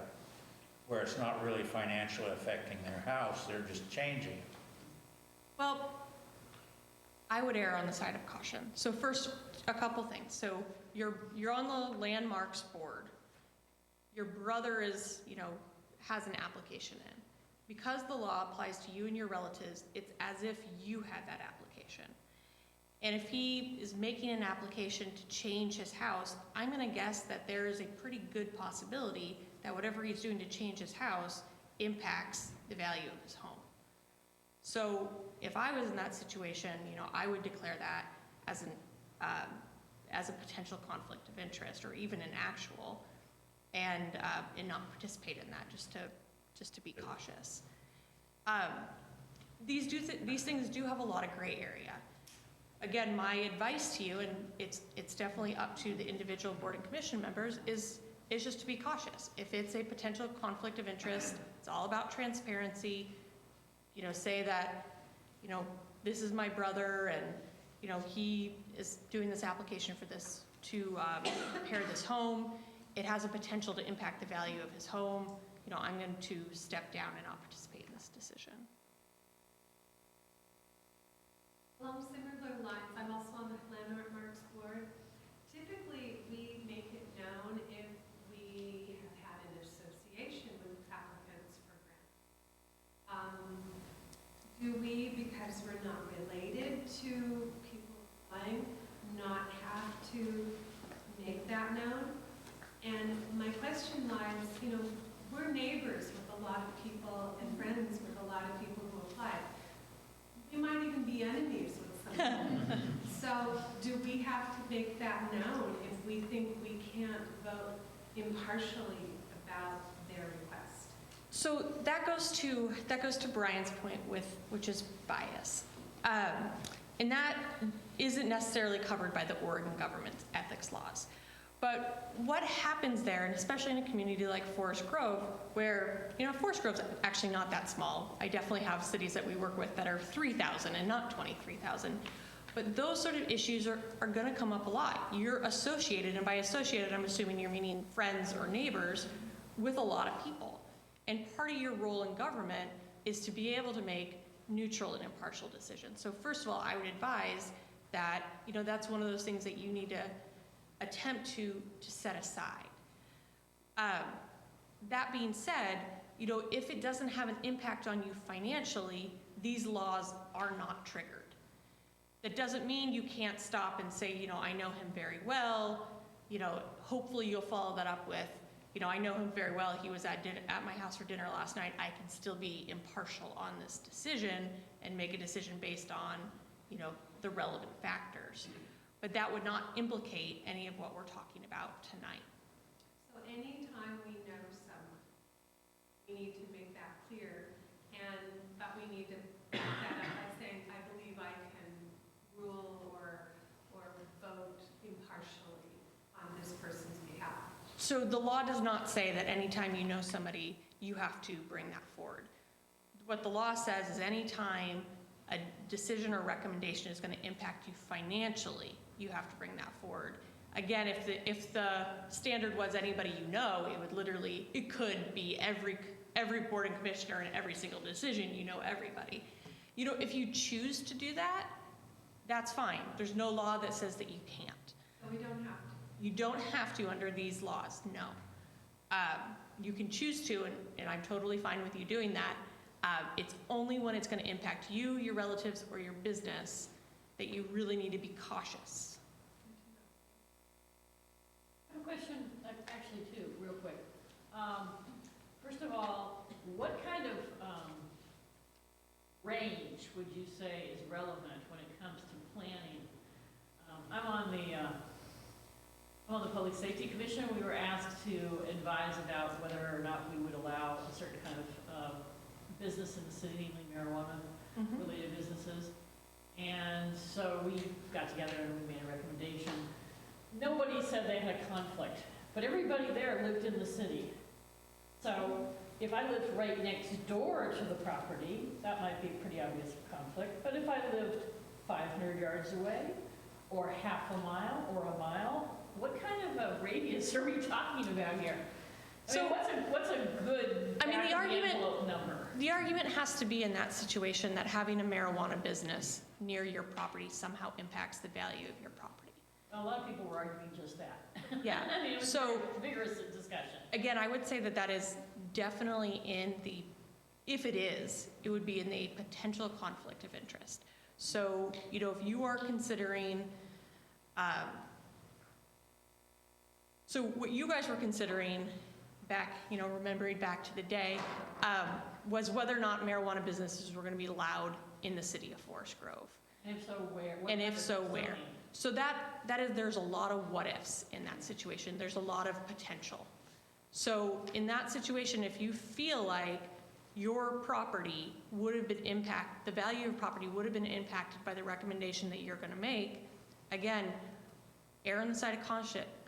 where it's not really financially affecting their house, they're just changing. Well, I would err on the side of caution. So first, a couple things. So you're on the landmarks board. Your brother is, you know, has an application in. Because the law applies to you and your relatives, it's as if you had that application. And if he is making an application to change his house, I'm going to guess that there is a pretty good possibility that whatever he's doing to change his house impacts the value of his home. So if I was in that situation, you know, I would declare that as a potential conflict of interest, or even an actual, and not participate in that, just to be cautious. These things do have a lot of gray area. Again, my advice to you, and it's definitely up to the individual board and commission members, is just to be cautious. If it's a potential conflict of interest, it's all about transparency. You know, say that, you know, this is my brother, and, you know, he is doing this application for this to repair this home. It has a potential to impact the value of his home. You know, I'm going to step down and not participate in this decision. Along similar lines, I'm also on the landmarks board. Typically, we make it known if we have had an association with applicants for grants. Do we, because we're not related to people applying, not have to make that known? And my question lies, we're neighbors with a lot of people and friends with a lot of people who apply. We might even be enemies with someone. So do we have to make that known if we think we can't vote impartially about their request? So that goes to Brian's point which is bias. And that isn't necessarily covered by the Oregon government's ethics laws. But what happens there, and especially in a community like Forest Grove, where, Forest Grove's actually not that small. I definitely have cities that we work with that are 3,000 and not 23,000. But those sort of issues are going to come up a lot. You're associated, and by associated, I'm assuming you're meaning friends or neighbors, with a lot of people. And part of your role in government is to be able to make neutral and impartial decisions. So first of all, I would advise that, that's one of those things that you need to attempt to set aside. That being said, if it doesn't have an impact on you financially, these laws are not triggered. That doesn't mean you can't stop and say, I know him very well. Hopefully you'll follow that up with, I know him very well. He was at my house for dinner last night. I can still be impartial on this decision and make a decision based on, the relevant factors. But that would not implicate any of what we're talking about tonight. So anytime we know someone, we need to make that clear, but we need to back that up by saying, I believe I can rule or vote impartially on this person's behalf. So the law does not say that anytime you know somebody, you have to bring that forward. What the law says is anytime a decision or recommendation is going to impact you financially, you have to bring that forward. Again, if the standard was anybody it could be every board and commissioner and every single decision, everybody. If you choose to do that, that's fine. There's no law that says that you can't. So we don't have to. You don't have to under these laws, no. You can choose to, and I'm totally fine with you doing that. It's only when it's going to impact you, your relatives, or your business that you really need to be cautious. I have a question, actually two, real quick. First of all, what kind of range would you say is relevant when it comes to planning? I'm on the Public Safety Commission. We were asked to advise about whether or not we would allow a certain kind of business in the city, like marijuana-related businesses. And so we got together and we made a recommendation. Nobody said they had a conflict, but everybody there lived in the city. So if I lived right next door to the property, that might be a pretty obvious conflict. But if I lived 500 yards away, or half a mile, or a mile, what kind of a radius are we talking about here? What's a good back-of-the-envelope number? The argument has to be in that situation that having a marijuana business near your property somehow impacts the value of your property. A lot of people were arguing just that. Yeah. I mean, it was a vigorous discussion. Again, I would say that is definitely if it is, it would be in the potential conflict of interest. So, if you are considering, so what you guys were considering back, remembering back to the day, was whether or not marijuana businesses were going to be allowed in the city of Forest Grove. And if so, where? And if so, where? So there's a lot of what ifs in that situation. There's a lot of potential. So in that situation, if you feel like your property would have been impacted, the value of your property would have been impacted by the recommendation that you're going to make, again, err on the side of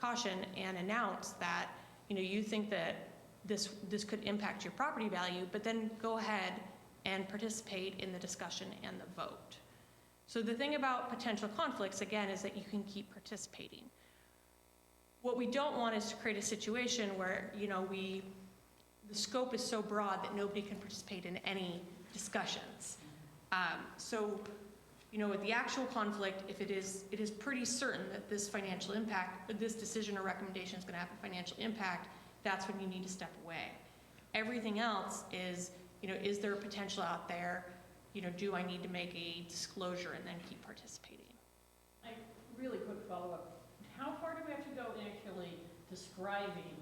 caution and announce that, you think that this could impact your property value, but then go ahead and participate in the discussion and the vote. So the thing about potential conflicts, again, is that you can keep participating. What we don't want is to create a situation where, the scope is so broad that nobody can participate in any discussions. So, with the actual conflict, if it is pretty certain that this financial impact, or this decision or recommendation is going to have a financial impact, that's when you need to step away. Everything else is, is there a potential out there? Do I need to make a disclosure and then keep participating? Really quick follow-up. How far do we have to go in actually describing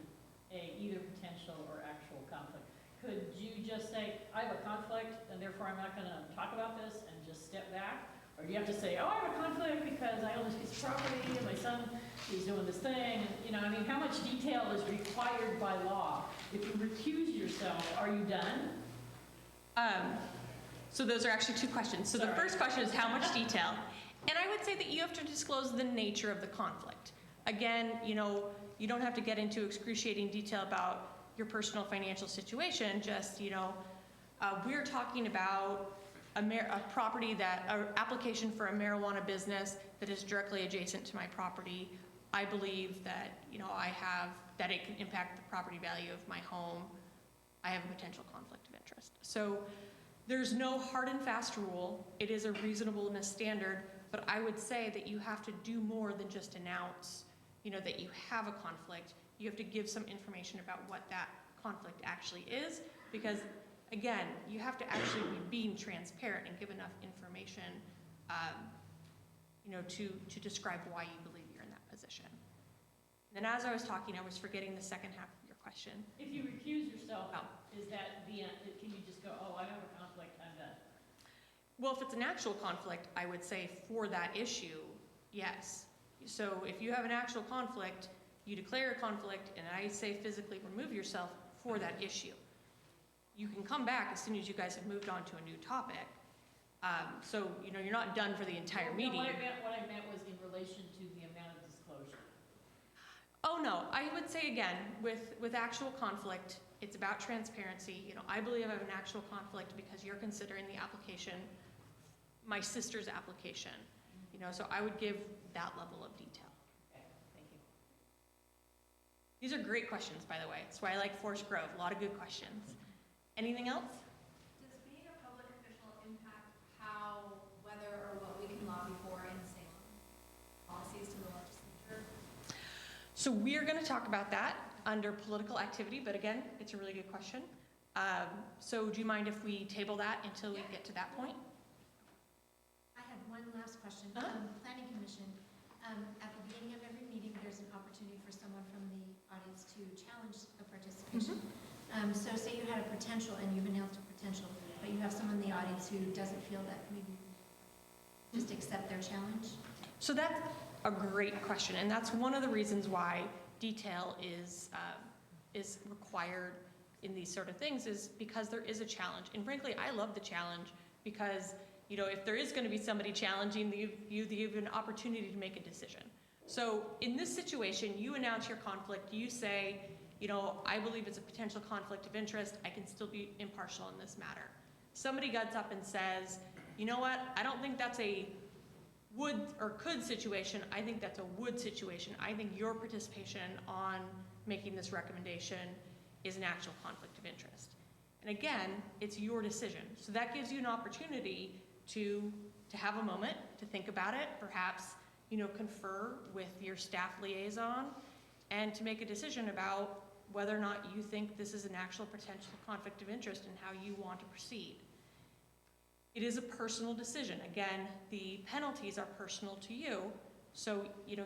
either potential or actual conflict? Could you just say, I have a conflict and therefore I'm not going to talk about this and just step back? Or do you have to say, oh, I have a conflict because I own this piece of property and my son is doing this thing? And, how much detail is required by law? If you recuse yourself, are you done? So those are actually two questions. So the first question is how much detail? And I would say that you have to disclose the nature of the conflict. Again, you don't have to get into excruciating detail about your personal financial situation. Just, we're talking about a property an application for a marijuana business that is directly adjacent to my property. I believe that, that it can impact the property value of my home. I have a potential conflict of interest. So there's no hard and fast rule. It is a reasonableness standard, but I would say that you have to do more than just announce, that you have a conflict. You have to give some information about what that conflict actually is, because again, you have to actually be being transparent and give enough information, to describe why you believe you're in that position. And then as I was talking, I was forgetting the second half of your question. If you recuse yourself, is that the end? Can you just go, oh, I have a conflict, I'm done? Well, if it's an actual conflict, I would say for that issue, yes. So if you have an actual conflict, you declare a conflict, and I say physically remove yourself for that issue. You can come back as soon as you guys have moved on to a new topic. So, you're not done for the entire meeting. What I meant was in relation to the amount of disclosure. Oh, no. I would say, again, with actual conflict, it's about transparency. I believe I have an actual conflict because you're considering the application, my sister's application. So I would give that level of detail. Okay, thank you. These are great questions, by the way. That's why I like Forest Grove. A lot of good questions. Anything else? Does being a public official impact whether or what we can lobby for in Salem? Policies to the legislature? So we're going to talk about that under political activity, but again, it's a really good question. So do you mind if we table that until we get to that point? I have one last question. Uh-huh. Planning Commission, at the beginning of every meeting, there's an opportunity for someone from the audience to challenge the participation. So say you had a potential and you've announced a potential, but you have someone in the audience who doesn't feel that maybe just accept their challenge? So that's a great question, and that's one of the reasons why detail is required in these sort of things, is because there is a challenge. And frankly, I love the challenge because, if there is going to be somebody challenging you have an opportunity to make a decision. So in this situation, you announce your conflict, you say, I believe it's a potential conflict of interest, I can still be impartial in this matter. Somebody gets up and says, you know what, I don't think that's a would or could situation, I think that's a would situation. I think your participation on making this recommendation is an actual conflict of interest. And again, it's your decision. So that gives you an opportunity to have a moment to think about it, perhaps, confer with your staff liaison, and to make a decision about whether or not you think this is an actual potential conflict of interest and how you want to proceed. It is a personal decision. Again, the penalties are personal to you. So,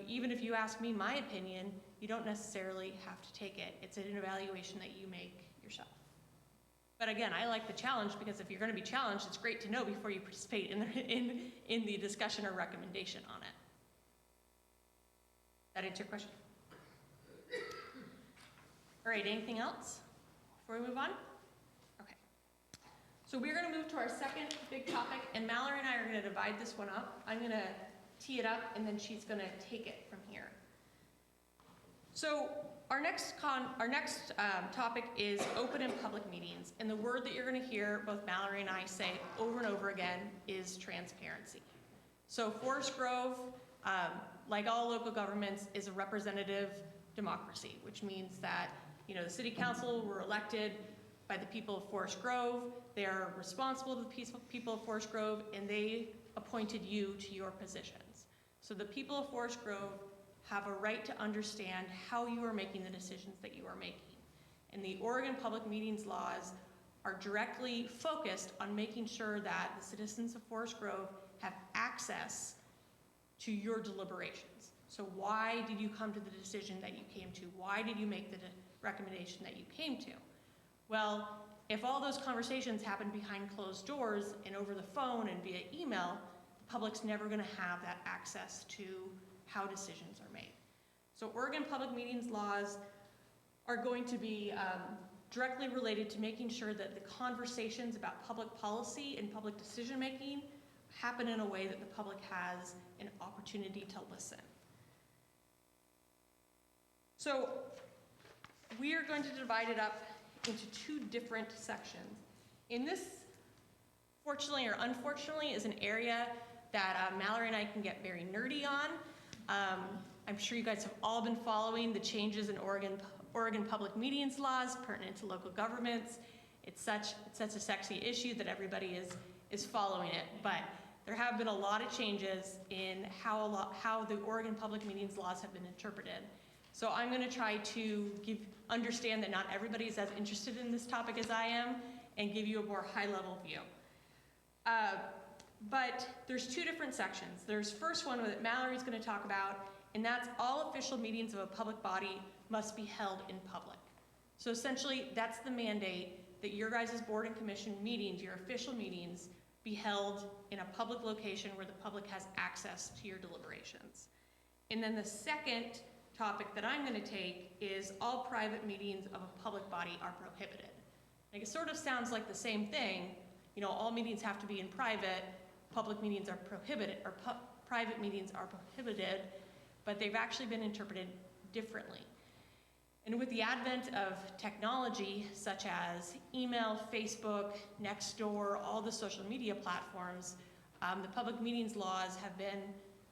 even if you ask me my opinion, you don't necessarily have to take it. It's an evaluation that you make yourself. But again, I like the challenge because if you're going to be challenged, it's great to know before you participate in the discussion or recommendation on it. That answer your question? All right, anything else before we move on? Okay. So we're going to move to our second big topic, and Mallory and I are going to divide this one up. I'm going to tee it up, and then she's going to take it from here. So our next topic is open and public meetings, and the word that you're going to hear both Mallory and I say over and over again is transparency. So Forest Grove, like all local governments, is a representative democracy, which means that the city council were elected by the people of Forest Grove. They are responsible to the people of Forest Grove, and they appointed you to your positions. So the people of Forest Grove have a right to understand how you are making the decisions that you are making. And the Oregon Public Meetings laws are directly focused on making sure that the citizens of Forest Grove have access to your deliberations. So why did you come to the decision that you came to? Why did you make the recommendation that you came to? Well, if all those conversations happen behind closed doors and over the phone and via email, the public's never going to have that access to how decisions are made. So Oregon Public Meetings laws are going to be directly related to making sure that the conversations about public policy and public decision making happen in a way that the public has an opportunity to listen. So we are going to divide it up into two different sections. In this, fortunately or unfortunately, is an area that Mallory and I can get very nerdy on. I'm sure you guys have all been following the changes in Oregon Public Meetings laws pertinent to local governments. It's such a sexy issue that everybody is following it, but there have been a lot of changes in how the Oregon Public Meetings laws have been interpreted. So I'm going to try to understand that not everybody is as interested in this topic as I am and give you a more high-level view. But there's two different sections. There's first one that Mallory's going to talk about, and that's all official meetings of a public body must be held in public. So essentially, that's the mandate that your guys' board and commission meetings, your official meetings, be held in a public location where the public has access to your deliberations. And then the second topic that I'm going to take is all private meetings of a public body are prohibited. Like, it sort of sounds like the same thing. You know, all meetings have to be in private, public meetings are prohibited, or private meetings are prohibited, but they've actually been interpreted differently. And with the advent of technology such as email, Facebook, Nextdoor, all the social media platforms, the public meetings laws have been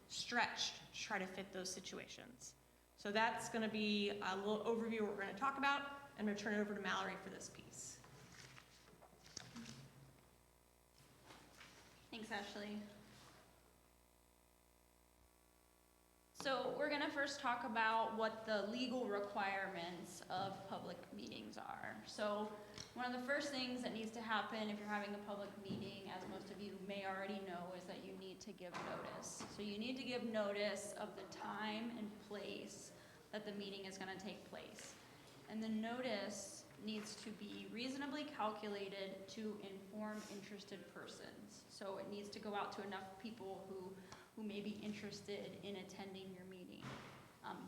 stretched to try to fit those situations. So that's going to be a little overview of what we're going to talk about. I'm going to turn it over to Mallory for this piece. Thanks, Ashley. So we're going to first talk about what the legal requirements of public meetings are. So one of the first things that needs to happen if you're having a public meeting, as most of you may already know, is that you need to give notice. So you need to give notice of the time and place that the meeting is going to take place. And the notice needs to be reasonably calculated to inform interested persons. So it needs to go out to enough people who may be interested in attending your meeting.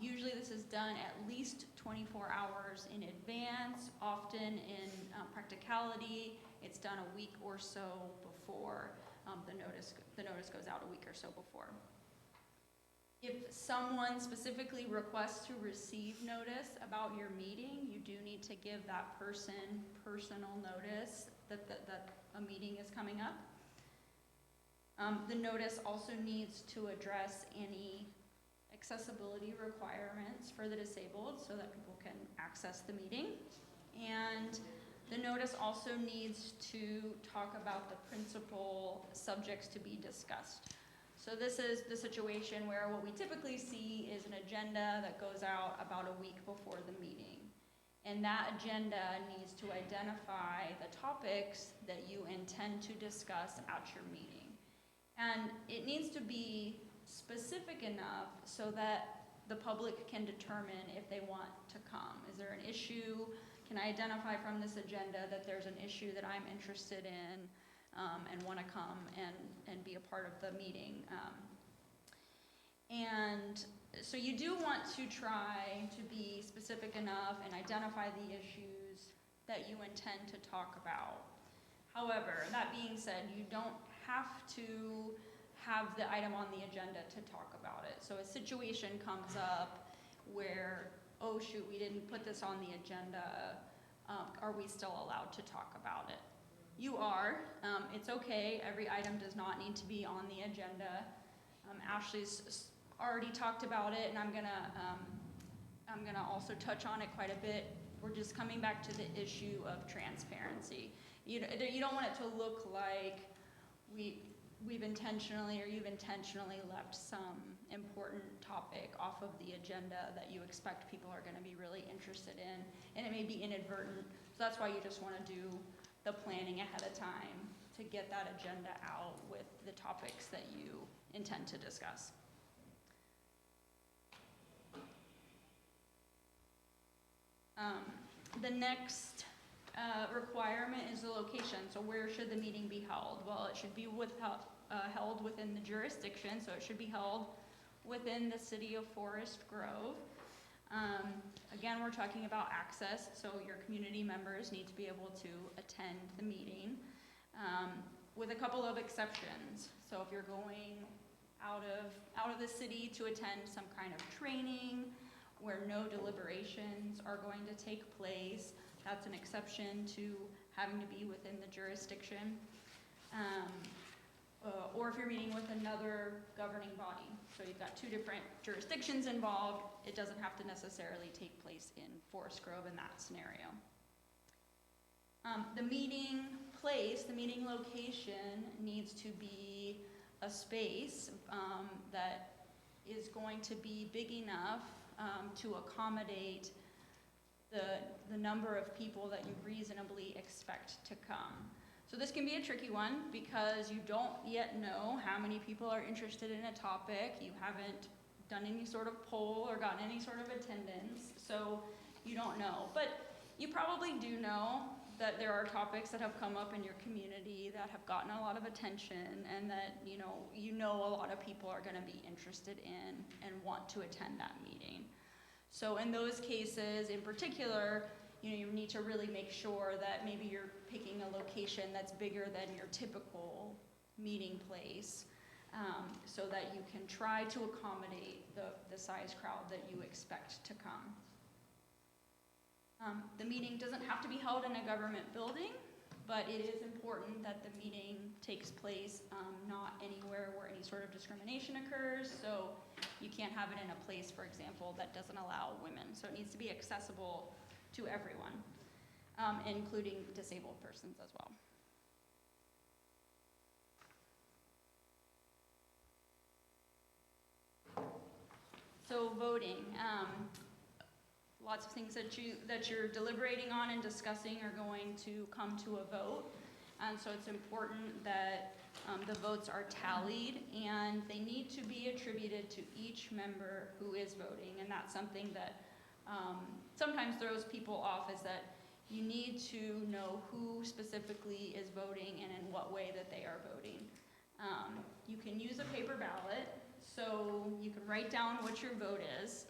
Usually this is done at least 24 hours in advance. Often in practicality, it's done a week or so before the notice goes out a week or so before. If someone specifically requests to receive notice about your meeting, you do need to give that person personal notice that a meeting is coming up. The notice also needs to address any accessibility requirements for the disabled so that people can access the meeting. And the notice also needs to talk about the principal subjects to be discussed. So this is the situation where what we typically see is an agenda that goes out about a week before the meeting. And that agenda needs to identify the topics that you intend to discuss at your meeting. And it needs to be specific enough so that the public can determine if they want to come. Is there an issue? Can I identify from this agenda that there's an issue that I'm interested in and want to come and be a part of the meeting? And so you do want to try to be specific enough and identify the issues that you intend to talk about. However, that being said, you don't have to have the item on the agenda to talk about it. So a situation comes up where, oh shoot, we didn't put this on the agenda. Are we still allowed to talk about it? You are. It's okay. Every item does not need to be on the agenda. Ashley's already talked about it, and I'm gonna also touch on it quite a bit. We're just coming back to the issue of transparency. You don't want it to look like we've intentionally or you've intentionally left some important topic off of the agenda that you expect people are going to be really interested in, and it may be inadvertent. So that's why you just want to do the planning ahead of time to get that agenda out with the topics that you intend to discuss. The next requirement is the location. So where should the meeting be held? Well, it should be held within the jurisdiction, so it should be held within the city of Forest Grove. Again, we're talking about access, so your community members need to be able to attend the meeting, with a couple of exceptions. So if you're going out of the city to attend some kind of training where no deliberations are going to take place, that's an exception to having to be within the jurisdiction. Or if you're meeting with another governing body. So you've got two different jurisdictions involved, it doesn't have to necessarily take place in Forest Grove in that scenario. The meeting place, the meeting location needs to be a space that is going to be big enough to accommodate the number of people that you reasonably expect to come. So this can be a tricky one because you don't yet know how many people are interested in a topic. You haven't done any sort of poll or gotten any sort of attendance, so you don't know. But you probably do know that there are topics that have come up in your community that have gotten a lot of attention and that you know a lot of people are going to be interested in and want to attend that meeting. So in those cases in particular, you need to really make sure that maybe you're picking a location that's bigger than your typical meeting place, so that you can try to accommodate the size crowd that you expect to come. The meeting doesn't have to be held in a government building, but it is important that the meeting takes place not anywhere where any sort of discrimination occurs. So you can't have it in a place, for example, that doesn't allow women. So it needs to be accessible to everyone, including disabled persons as well. So voting, lots of things that you're deliberating on and discussing are going to come to a vote, and so it's important that the votes are tallied and they need to be attributed to each member who is voting, and that's something that sometimes throws people off, is that you need to know who specifically is voting and in what way that they are voting. You can use a paper ballot, so you can write down what your vote is,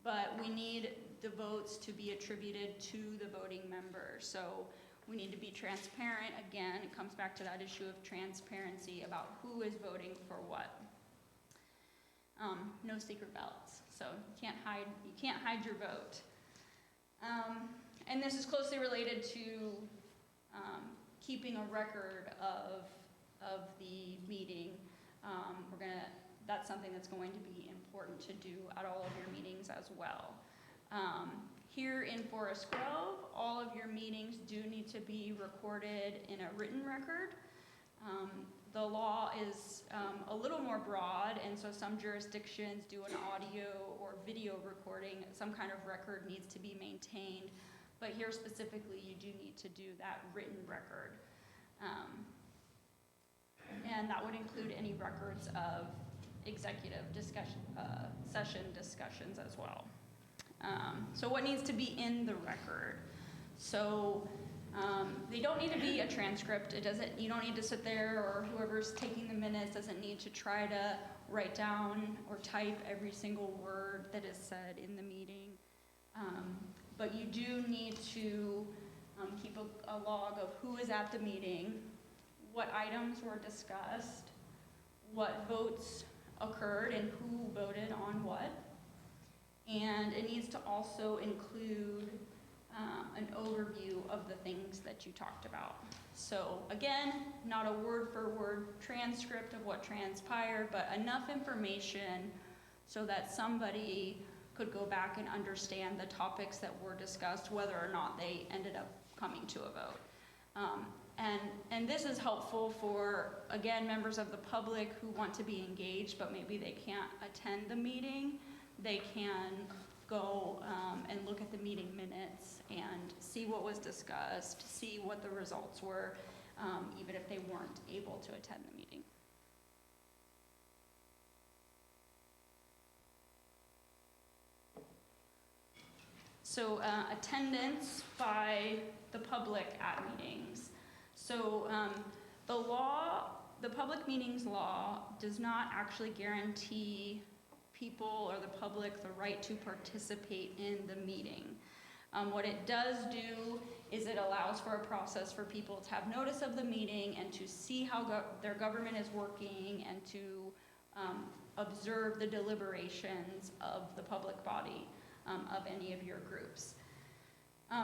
but we need the votes to be attributed to the voting member. So we need to be transparent. Again, it comes back to that issue of transparency about who is voting for what. No secret ballots, so you can't hide your vote. And this is closely related to keeping a record of the meeting. That's something that's going to be important to do at all of your meetings as well. Here in Forest Grove, all of your meetings do need to be recorded in a written record. The law is a little more broad, and so some jurisdictions do an audio or video recording. Some kind of record needs to be maintained, but here specifically, you do need to do that written record. And that would include any records of executive session discussions as well. So what needs to be in the record? So they don't need to be a transcript. You don't need to sit there, or whoever's taking the minutes doesn't need to try to write down or type every single word that is said in the meeting. But you do need to keep a log of who is at the meeting, what items were discussed, what votes occurred and who voted on what. And it needs to also include an overview of the things that you talked about. So again, not a word-for-word transcript of what transpired, but enough information so that somebody could go back and understand the topics that were discussed, whether or not they ended up coming to a vote. And this is helpful for, again, members of the public who want to be engaged, but maybe they can't attend the meeting. They can go and look at the meeting minutes and see what was discussed, see what the results were, even if they weren't able to attend the meeting. So attendance by the public at meetings. So the public meetings law does not actually guarantee people or the public the right to participate in the meeting. What it does do is it allows for a process for people to have notice of the meeting and to see how their government is working and to observe the deliberations of the public body of any of your groups.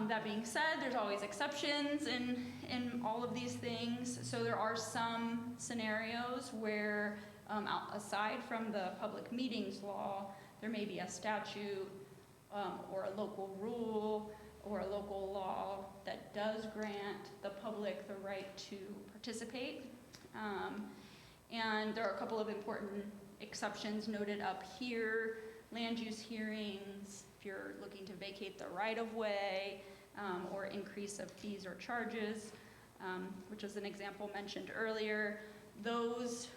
That being said, there's always exceptions in all of these things. So there are some scenarios where, aside from the public meetings law, there may be a statute or a local rule or a local law that does grant the public the right to participate. And there are a couple of important exceptions noted up here. Land use hearings, if you're looking to vacate the right-of-way, or increase of fees or charges, which was an example mentioned earlier. Those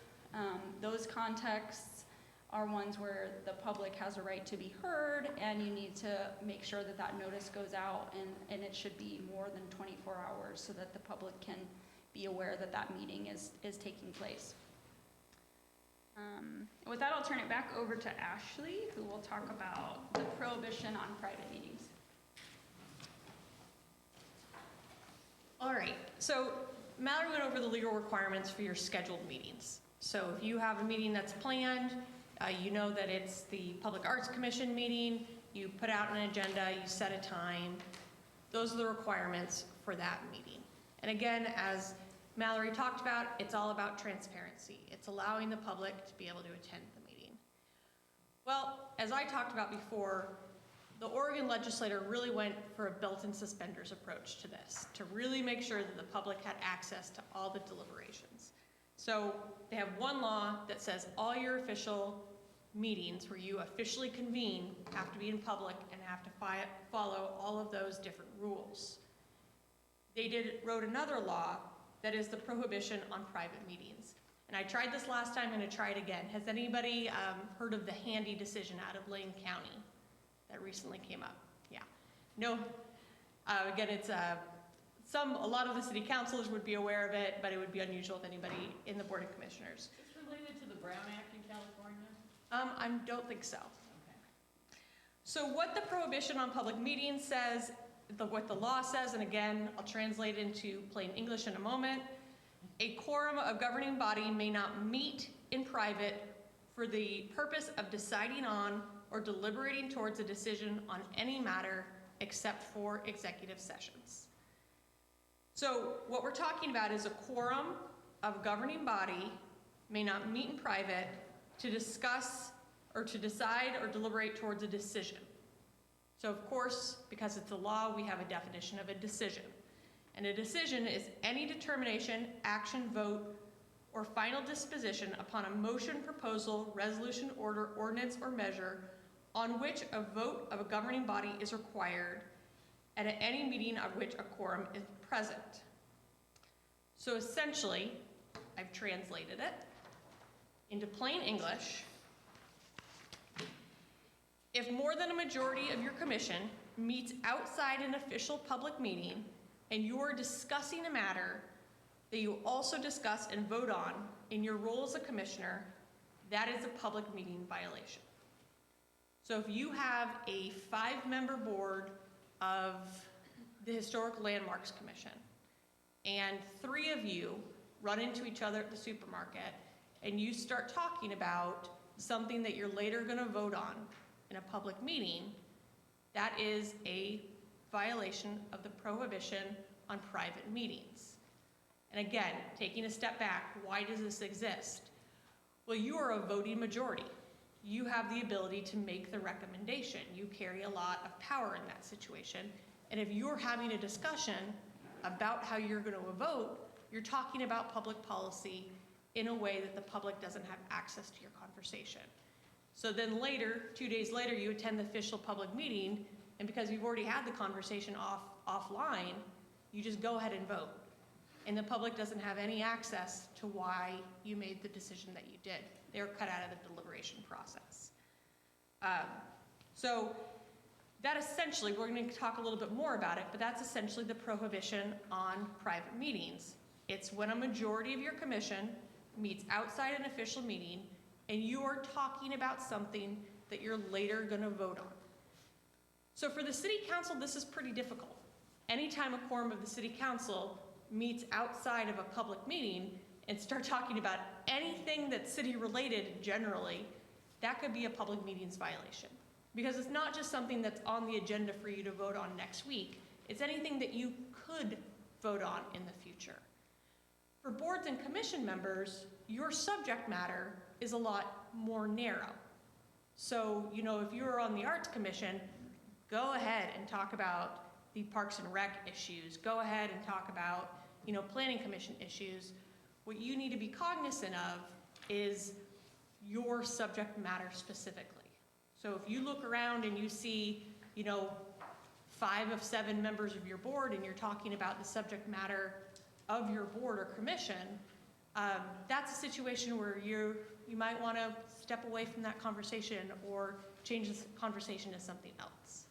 contexts are ones where the public has a right to be heard, and you need to make sure that that notice goes out, and it should be more than 24 hours so that the public can be aware that that meeting is taking place. With that, I'll turn it back over to Ashley, who will talk about the prohibition on private meetings. All right, so Mallory went over the legal requirements for your scheduled meetings. So if you have a meeting that's planned, you know that it's the Public Arts Commission meeting, you put out an agenda, you set a time. Those are the requirements for that meeting. And again, as Mallory talked about, it's all about transparency. It's allowing the public to be able to attend the meeting. Well, as I talked about before, the Oregon legislature really went for a belt and suspenders approach to this, to really make sure that the public had access to all the deliberations. So they have one law that says all your official meetings where you officially convene have to be in public and have to follow all of those different rules. They wrote another law that is the prohibition on private meetings. And I tried this last time, I'm going to try it again. Has anybody heard of the Handy decision out of Lane County that recently came up? Yeah. No. Again, it's a lot of the city councilors would be aware of it, but it would be unusual if anybody in the Board of Commissioners. Is this related to the Brown Act in California? I don't think so. Okay. So what the prohibition on public meetings says, what the law says, and again, I'll translate into plain English in a moment, a quorum of governing body may not meet in private for the purpose of deciding on or deliberating towards a decision on any matter except for executive sessions. So what we're talking about is a quorum of governing body may not meet in private to discuss or to decide or deliberate towards a decision. So of course, because it's a law, we have a definition of a decision. And a decision is any determination, action, vote, or final disposition upon a motion, proposal, resolution, order, ordinance, or measure on which a vote of a governing body is required and at any meeting of which a quorum is present. So essentially, I've translated it into plain English. If more than a majority of your commission meets outside an official public meeting and you are discussing a matter that you also discuss and vote on in your role as a commissioner, that is a public meeting violation. So if you have a 5-member board of the Historic Landmarks Commission and 3 of you run into each other at the supermarket and you start talking about something that you're later going to vote on in a public meeting, that is a violation of the prohibition on private meetings. And again, taking a step back, why does this exist? Well, you are a voting majority. You have the ability to make the recommendation. You carry a lot of power in that situation. And if you're having a discussion about how you're going to vote, you're talking about public policy in a way that the public doesn't have access to your conversation. So then later, 2 days later, you attend the official public meeting, and because you've already had the conversation offline, you just go ahead and vote. And the public doesn't have any access to why you made the decision that you did. They're cut out of the deliberation process. So that essentially, we're going to talk a little bit more about it, but that's essentially the prohibition on private meetings. It's when a majority of your commission meets outside an official meeting and you are talking about something that you're later going to vote on. So for the city council, this is pretty difficult. Anytime a quorum of the city council meets outside of a public meeting and start talking about anything that's city related generally, that could be a public meetings violation. Because it's not just something that's on the agenda for you to vote on next week, it's anything that you could vote on in the future. For boards and commission members, your subject matter is a lot more narrow. So, if you're on the Arts Commission, go ahead and talk about the Parks and Rec issues. Go ahead and talk about, Planning Commission issues. What you need to be cognizant of is your subject matter specifically. So if you look around and you see, 5 of 7 members of your board and you're talking about the subject matter of your board or commission, that's a situation where you might want to step away from that conversation or change the conversation to something else.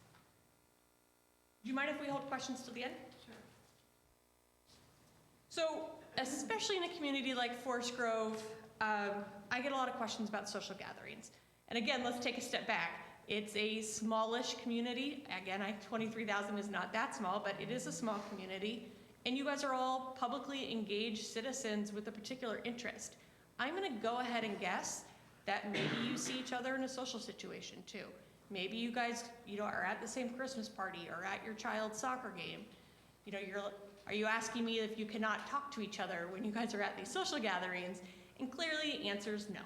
Do you mind if we hold questions till the end? Sure. So, especially in a community like Forest Grove, I get a lot of questions about social gatherings. And again, let's take a step back. It's a smallish community. Again, 23,000 is not that small, but it is a small community. And you guys are all publicly engaged citizens with a particular interest. I'm going to go ahead and guess that maybe you see each other in a social situation too. Maybe you guys, are at the same Christmas party or at your child's soccer game. Are you asking me if you cannot talk to each other when you guys are at these social gatherings? And clearly the answer is no.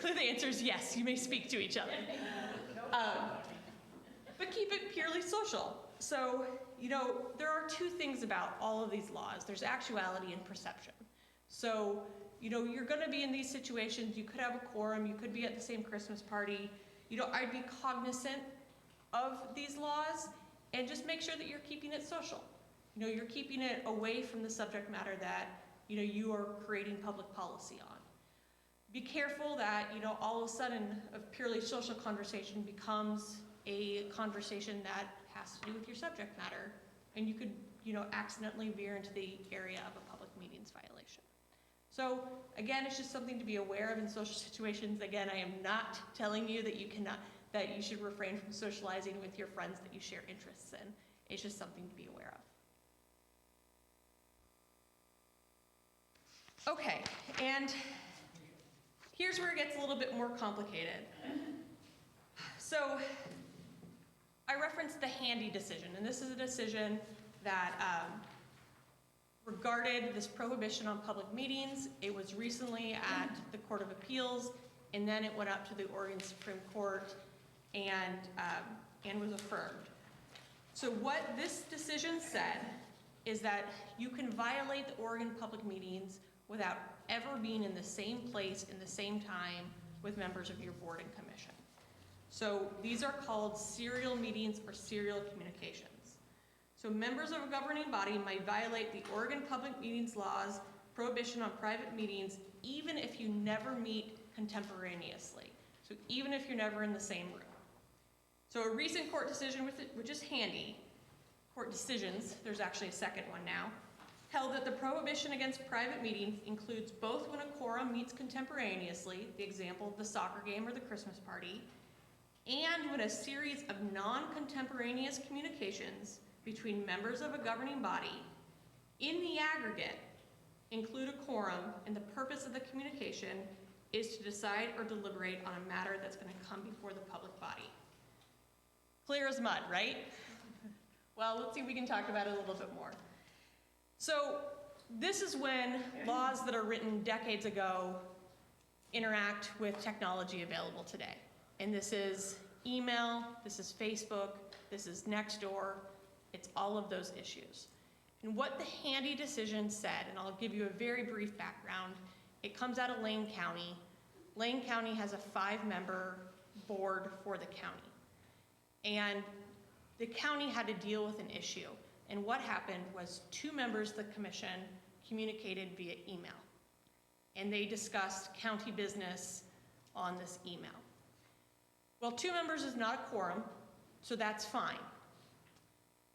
Clearly the answer is yes, you may speak to each other. But keep it purely social. So, there are 2 things about all of these laws. There's actuality and perception. So, you're gonna be in these situations, you could have a quorum, you could be at the same Christmas party. I'd be cognizant of these laws and just make sure that you're keeping it social. You're keeping it away from the subject matter that, you are creating public policy on. Be careful that, all of a sudden a purely social conversation becomes a conversation that has to do with your subject matter, and you could, accidentally veer into the area of a public meetings violation. So again, it's just something to be aware of in social situations. Again, I am not telling you that that you should refrain from socializing with your friends that you share interests in. It's just something to be aware of. Okay, and here's where it gets a little bit more complicated. So I referenced the Handy decision, and this is a decision that regarded this prohibition on public meetings. It was recently at the Court of Appeals, and then it went up to the Oregon Supreme Court and was affirmed. So what this decision said is that you can violate the Oregon public meetings without ever being in the same place in the same time with members of your board and commission. So these are called serial meetings or serial communications. So members of a governing body might violate the Oregon public meetings laws, prohibition on private meetings, even if you never meet contemporaneously. So even if you're never in the same room. So a recent court decision, which is Handy, court decisions, there's actually a second one now, held that the prohibition against private meetings includes both when a quorum meets contemporaneously, the example of the soccer game or the Christmas party, and when a series of non-contemporaneous communications between members of a governing body in the aggregate include a quorum, and the purpose of the communication is to decide or deliberate on a matter that's going to come before the public body. Clear as mud, right? Well, let's see if we can talk about it a little bit more. So this is when laws that are written decades ago interact with technology available today. And this is email, this is Facebook, this is Nextdoor, it's all of those issues. And what the Handy decision said, and I'll give you a very brief background, it comes out of Lane County. Lane County has a 5-member board for the county. And the county had to deal with an issue. And what happened was 2 members of the commission communicated via email. And they discussed county business on this email. Well, 2 members is not a quorum, so that's fine.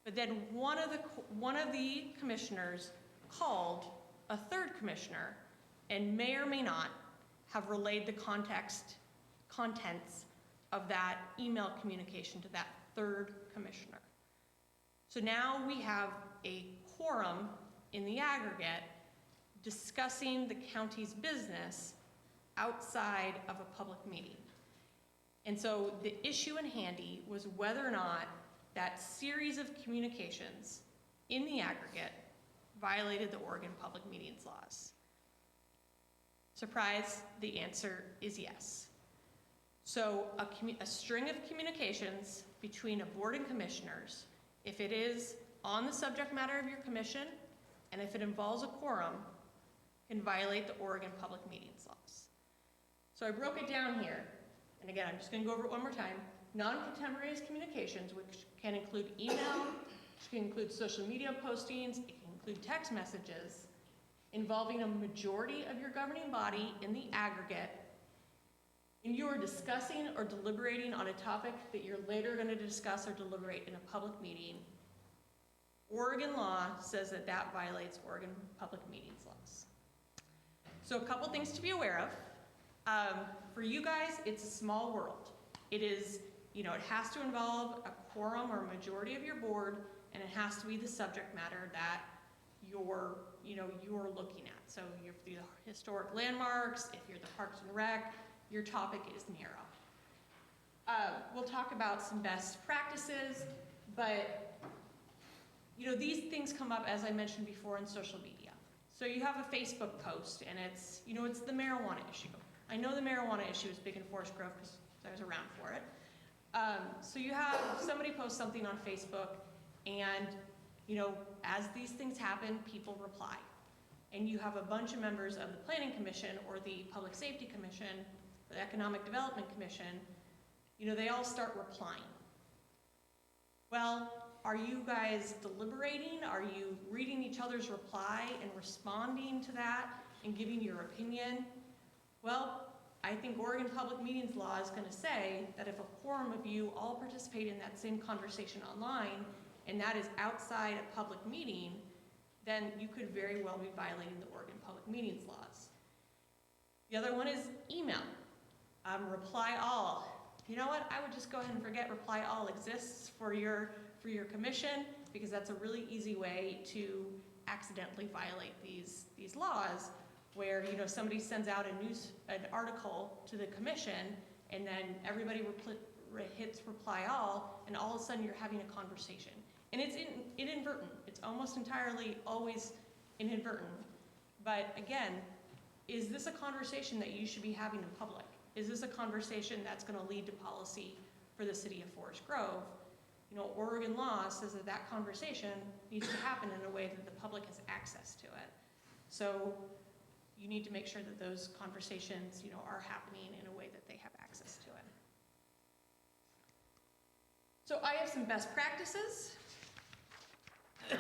But then one of the commissioners called a 3rd commissioner and may or may not have relayed the contents of that email communication to that 3rd commissioner. So now we have a quorum in the aggregate discussing the county's business outside of a public meeting. And so the issue in Handy was whether or not that series of communications in the aggregate violated the Oregon Public Meetings laws. Surprise, the answer is yes. So a string of communications between a board and commissioners, if it is on the subject matter of your commission, and if it involves a quorum, can violate the Oregon Public Meetings laws. So I broke it down here, and again, I'm just going to go over it one more time. Non-contemporaneous communications, which can include email, which can include social media postings, it can include text messages, involving a majority of your governing body in the aggregate, and you are discussing or deliberating on a topic that you're later going to discuss or deliberate in a public meeting, Oregon law says that that violates Oregon Public Meetings laws. So a couple things to be aware of. For you guys, it's a small world. It is, it has to involve a quorum or a majority of your board, and it has to be the subject matter that you're looking at. So if you're the historic landmarks, if you're the Parks and Rec, your topic is narrow. We'll talk about some best practices, but these things come up, as I mentioned before, in social media. So you have a Facebook post, and it's the marijuana issue. I know the marijuana issue is big in Forest Grove because I was around for it. So you have somebody post something on Facebook, and as these things happen, people reply. And you have a bunch of members of the Planning Commission or the Public Safety Commission, or the Economic Development Commission, they all start replying. Well, are you guys deliberating? Are you reading each other's reply and responding to that and giving your opinion? Well, I think Oregon Public Meetings law is going to say that if a quorum of you all participate in that same conversation online, and that is outside a public meeting, then you could very well be violating the Oregon Public Meetings laws. The other one is email. Reply all. You know what? I would just go ahead and forget reply all exists for your commission, because that's a really easy way to accidentally violate these laws, where somebody sends out an article to the commission, and then everybody hits reply all, and all of a sudden you're having a conversation. And it's inadvertent. It's almost entirely always inadvertent. But again, is this a conversation that you should be having in public? Is this a conversation that's going to lead to policy for the city of Forest Grove? Oregon law says that that conversation needs to happen in a way that the public has access to it. So you need to make sure that those conversations, are happening in a way that they have access to it. So I have some best practices. So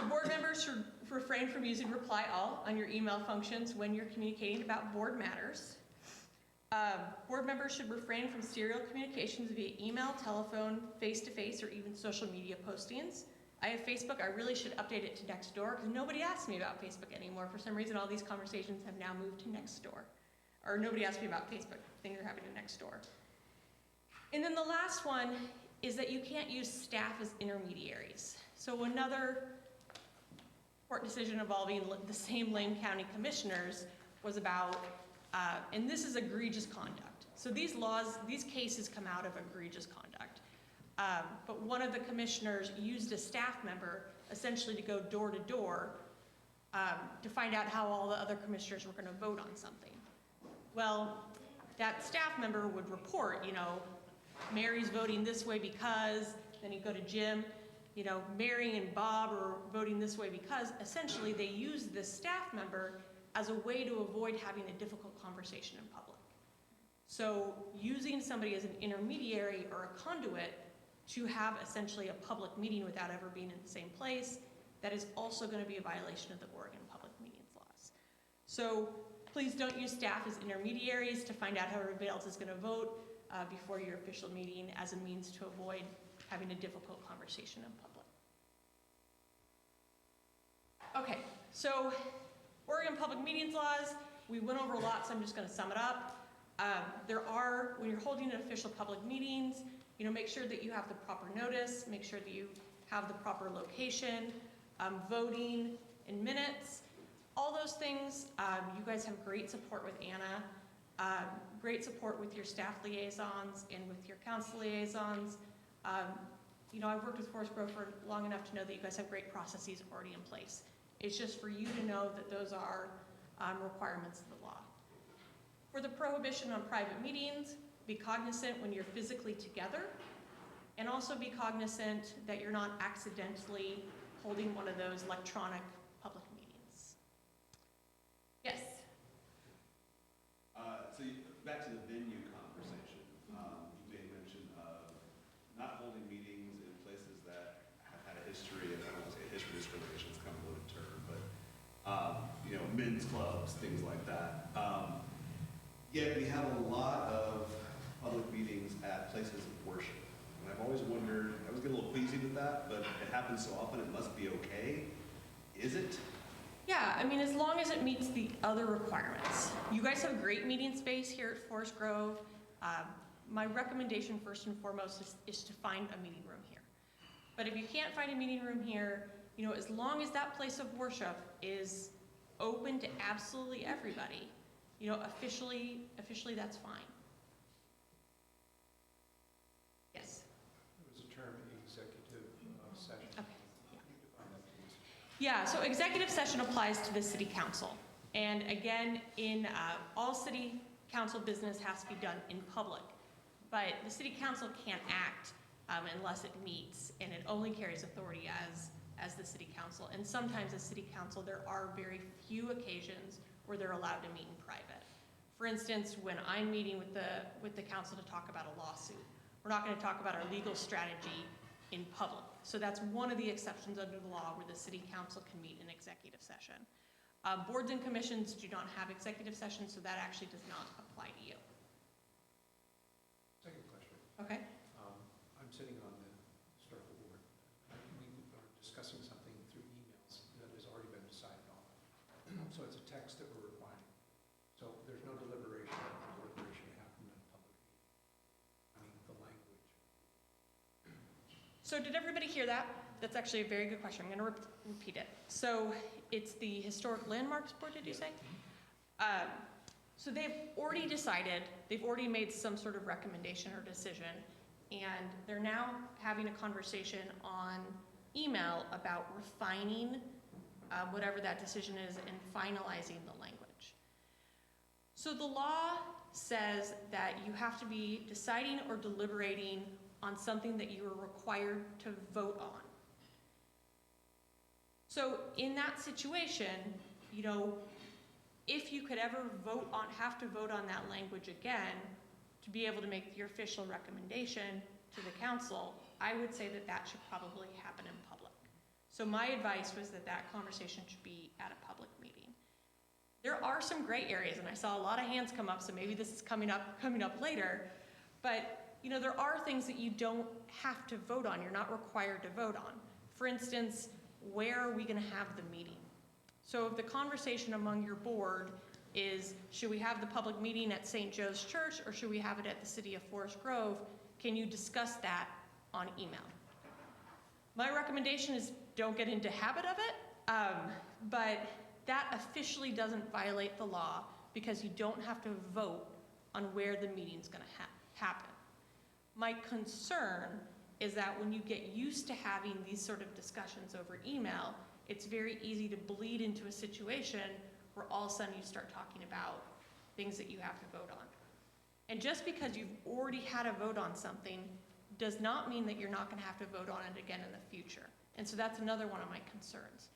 board members should refrain from using reply all on your email functions when you're communicating about board matters. Board members should refrain from serial communications via email, telephone, face-to-face, or even social media postings. I have Facebook. I really should update it to Nextdoor because nobody asks me about Facebook anymore. For some reason, all these conversations have now moved to Nextdoor. Or nobody asks me about Facebook. Things are happening to Nextdoor. And then the last one is that you can't use staff as intermediaries. So another court decision involving the same Lane County commissioners was about, and this is egregious conduct. So these cases come out of egregious conduct. But one of the commissioners used a staff member essentially to go door to door to find out how all the other commissioners were going to vote on something. Well, that staff member would report, Mary's voting this way because, then he'd go to Jim. Mary and Bob are voting this way because essentially they use this staff member as a way to avoid having a difficult conversation in public. So using somebody as an intermediary or a conduit to have essentially a public meeting without ever being in the same place, that is also going to be a violation of the Oregon Public Meetings laws. So please don't use staff as intermediaries to find out how everybody else is going to vote before your official meeting as a means to avoid having a difficult conversation in public. Okay, so Oregon Public Meetings laws, we went over a lot, so I'm just going to sum it up. When you're holding an official public meetings, make sure that you have the proper notice, make sure that you have the proper location, voting and minutes, all those things. You guys have great support with Anna, great support with your staff liaisons and with your council liaisons. I've worked with Forest Grove for long enough to know that you guys have great processes already in place. It's just for you to know that those are requirements of the law. For the prohibition on private meetings, be cognizant when you're physically together, and also be cognizant that you're not accidentally holding one of those electronic public meetings. Yes? Back to the venue conversation, you made mention of not holding meetings in places that have had a history of, I don't want to say history of discrimination, it's kind of a loaded term, but men's clubs, things like that. Yet we have a lot of public meetings at places of worship. And I've always wondered, I always get a little queasy with that, but it happens so often, it must be okay. Is it? Yeah, as long as it meets the other requirements. You guys have great meeting space here at Forest Grove. My recommendation first and foremost is to find a meeting room here. But if you can't find a meeting room here, as long as that place of worship is open to absolutely everybody, officially that's fine. Yes? There was a term, executive session. Okay. Can you define that, please? Yeah, so executive session applies to the city council. And again, in all city council business has to be done in public. But the city council can't act unless it meets, and it only carries authority as the city council. And sometimes as city council, there are very few occasions where they're allowed to meet in private. For instance, when I'm meeting with the council to talk about a lawsuit, we're not going to talk about our legal strategy in public. So that's one of the exceptions under the law where the city council can meet in executive session. Boards and commissions do not have executive sessions, so that actually does not apply to you. Second question. Okay? I'm sitting on the historical board. We are discussing something through emails that has already been decided on. So it's a text that we're requiring. So there's no deliberation. The deliberation happened in a public meeting. The language. So did everybody hear that? That's actually a very good question. I'm going to repeat it. So it's the Historic Landmarks Board, did you say? So they've already decided, they've already made some sort of recommendation or decision, and they're now having a conversation on email about refining whatever that decision is and finalizing the language. So the law says that you have to be deciding or deliberating on something that you are required to vote on. So in that situation, if you could ever have to vote on that language again to be able to make your official recommendation to the council, I would say that should probably happen in public. So my advice was that conversation should be at a public meeting. There are some gray areas, and I saw a lot of hands come up, so maybe this is coming up later, but there are things that you don't have to vote on, you're not required to vote on. For instance, where are we going to have the meeting? So if the conversation among your board is, should we have the public meeting at St. Joe's Church or should we have it at the City of Forest Grove, can you discuss that on email? My recommendation is don't get into habit of it, but that officially doesn't violate the law because you don't have to vote on where the meeting's going to happen. My concern is that when you get used to having these sort of discussions over email, it's very easy to bleed into a situation where all of a sudden you start talking about things that you have to vote on. And just because you've already had a vote on something does not mean that you're not going to have to vote on it again in the future. And so that's another one of my concerns.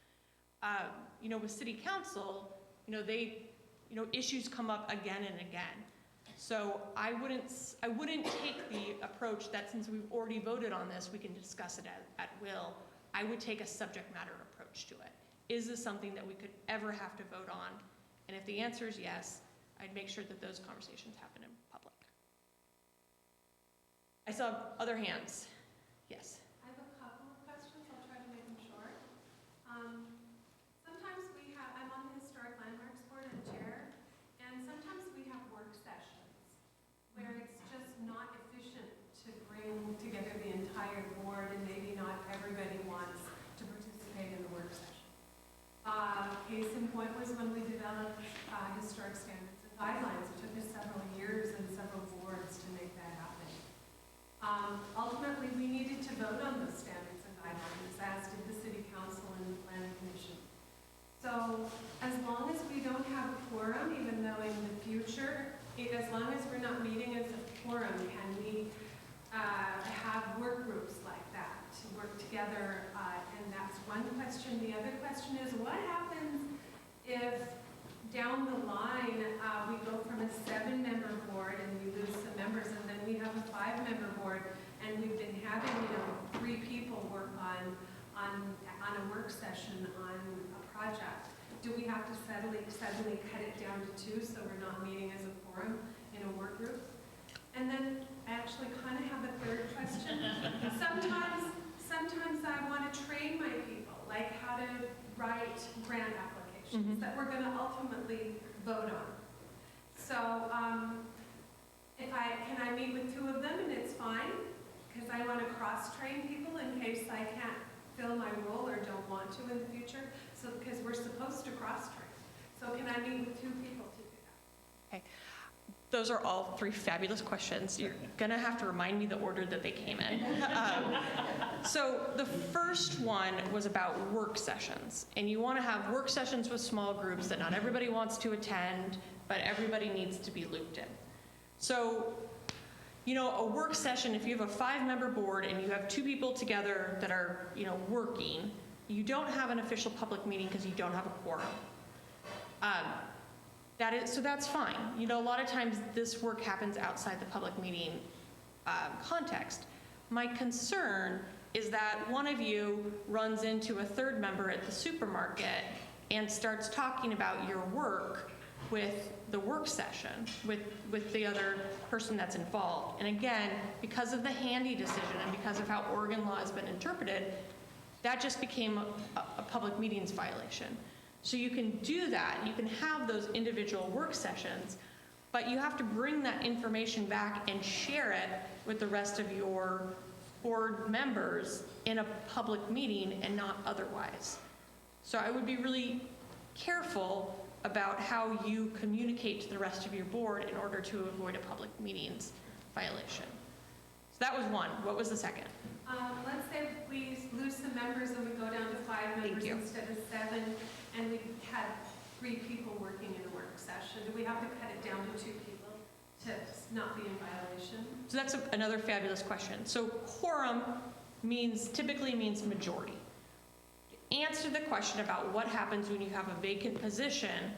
You know, with city council, you know, issues come up again and again. So I wouldn't take the approach that since we've already voted on this, we can discuss it at will. I would take a subject matter approach to it. Is this something that we could ever have to vote on? And if the answer is yes, I'd make sure that those conversations happen in public. I saw other hands. Yes. I have a couple of questions, I'll try to make them short. Sometimes I'm on the Historic Landmarks Board and chair, and sometimes we have work sessions where it's just not efficient to bring together the entire board, and maybe not everybody wants to participate in the work session. Case in point was when we developed historic standards and guidelines. It took us several years and several boards to make that happen. Ultimately, we needed to vote on those standards and guidelines, as did the city council and the planning commission. So as long as we don't have a quorum, even though in the future, as long as we're not meeting as a quorum, can we have work groups like that to work together? And that's one question. The other question is, what happens if down the line we go from a 7-member board and we lose some members, and then we have a 5-member board, and we've been having 3 people work on a work session on a project? Do we have to suddenly cut it down to 2 so we're not meeting as a quorum in a work group? And then I actually kind of have a third question. Sometimes I want to train my people, like how to write grant applications that we're going to ultimately vote on. So can I meet with 2 of them and it's fine? Because I want to cross-train people in case I can't fill my role or don't want to in the future. So because we're supposed to cross-train. So can I meet with 2 people to do that? Okay. Those are all 3 fabulous questions. You're gonna have to remind me the order that they came in. So the first one was about work sessions. And you wanna have work sessions with small groups that not everybody wants to attend, but everybody needs to be looped in. So, you know, a work session, if you have a 5-member board and you have 2 people together that are, working, you don't have an official public meeting because you don't have a quorum. So that's fine. A lot of times this work happens outside the public meeting context. My concern is that one of you runs into a 3rd member at the supermarket and starts talking about your work with the work session, with the other person that's involved. And again, because of the Handy decision and because of how Oregon law has been interpreted, that just became a public meetings violation. So you can do that, you can have those individual work sessions, but you have to bring that information back and share it with the rest of your board members in a public meeting and not otherwise. So I would be really careful about how you communicate to the rest of your board in order to avoid a public meetings violation. So that was one. What was the second? Let's say we lose some members and we go down to 5 members instead of 7, and we had 3 people working in a work session. Do we have to cut it down to 2 people to not be in violation? So that's another fabulous question. So quorum typically means majority. To answer the question about what happens when you have a vacant position,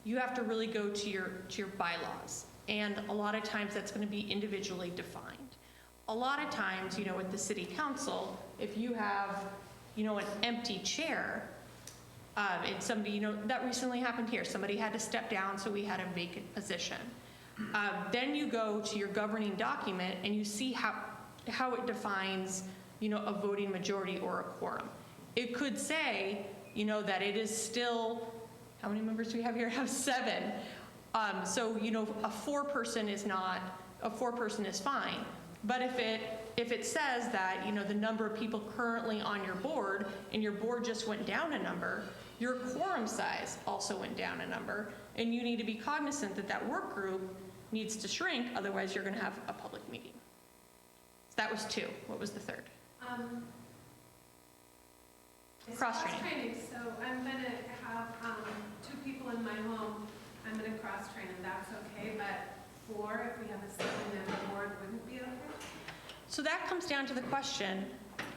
you have to really go to your bylaws. And a lot of times that's going to be individually defined. A lot of times, with the city council, if you have, an empty chair, and somebody, that recently happened here. Somebody had to step down, so we had a vacant position. Then you go to your governing document and you see how it defines, a voting majority or a quorum. It could say, that it is still, how many members do we have here? I have 7. So, a 4-person is fine. But if it says that, the number of people currently on your board and your board just went down a number, your quorum size also went down a number, and you need to be cognizant that that work group needs to shrink, otherwise you're going to have a public meeting. So that was 2. What was the 3rd? Cross-training. So I'm going to have 2 people in my home. I'm going to cross-train, and that's okay. But 4, if we have a 7-member board, wouldn't be okay? So that comes down to the question,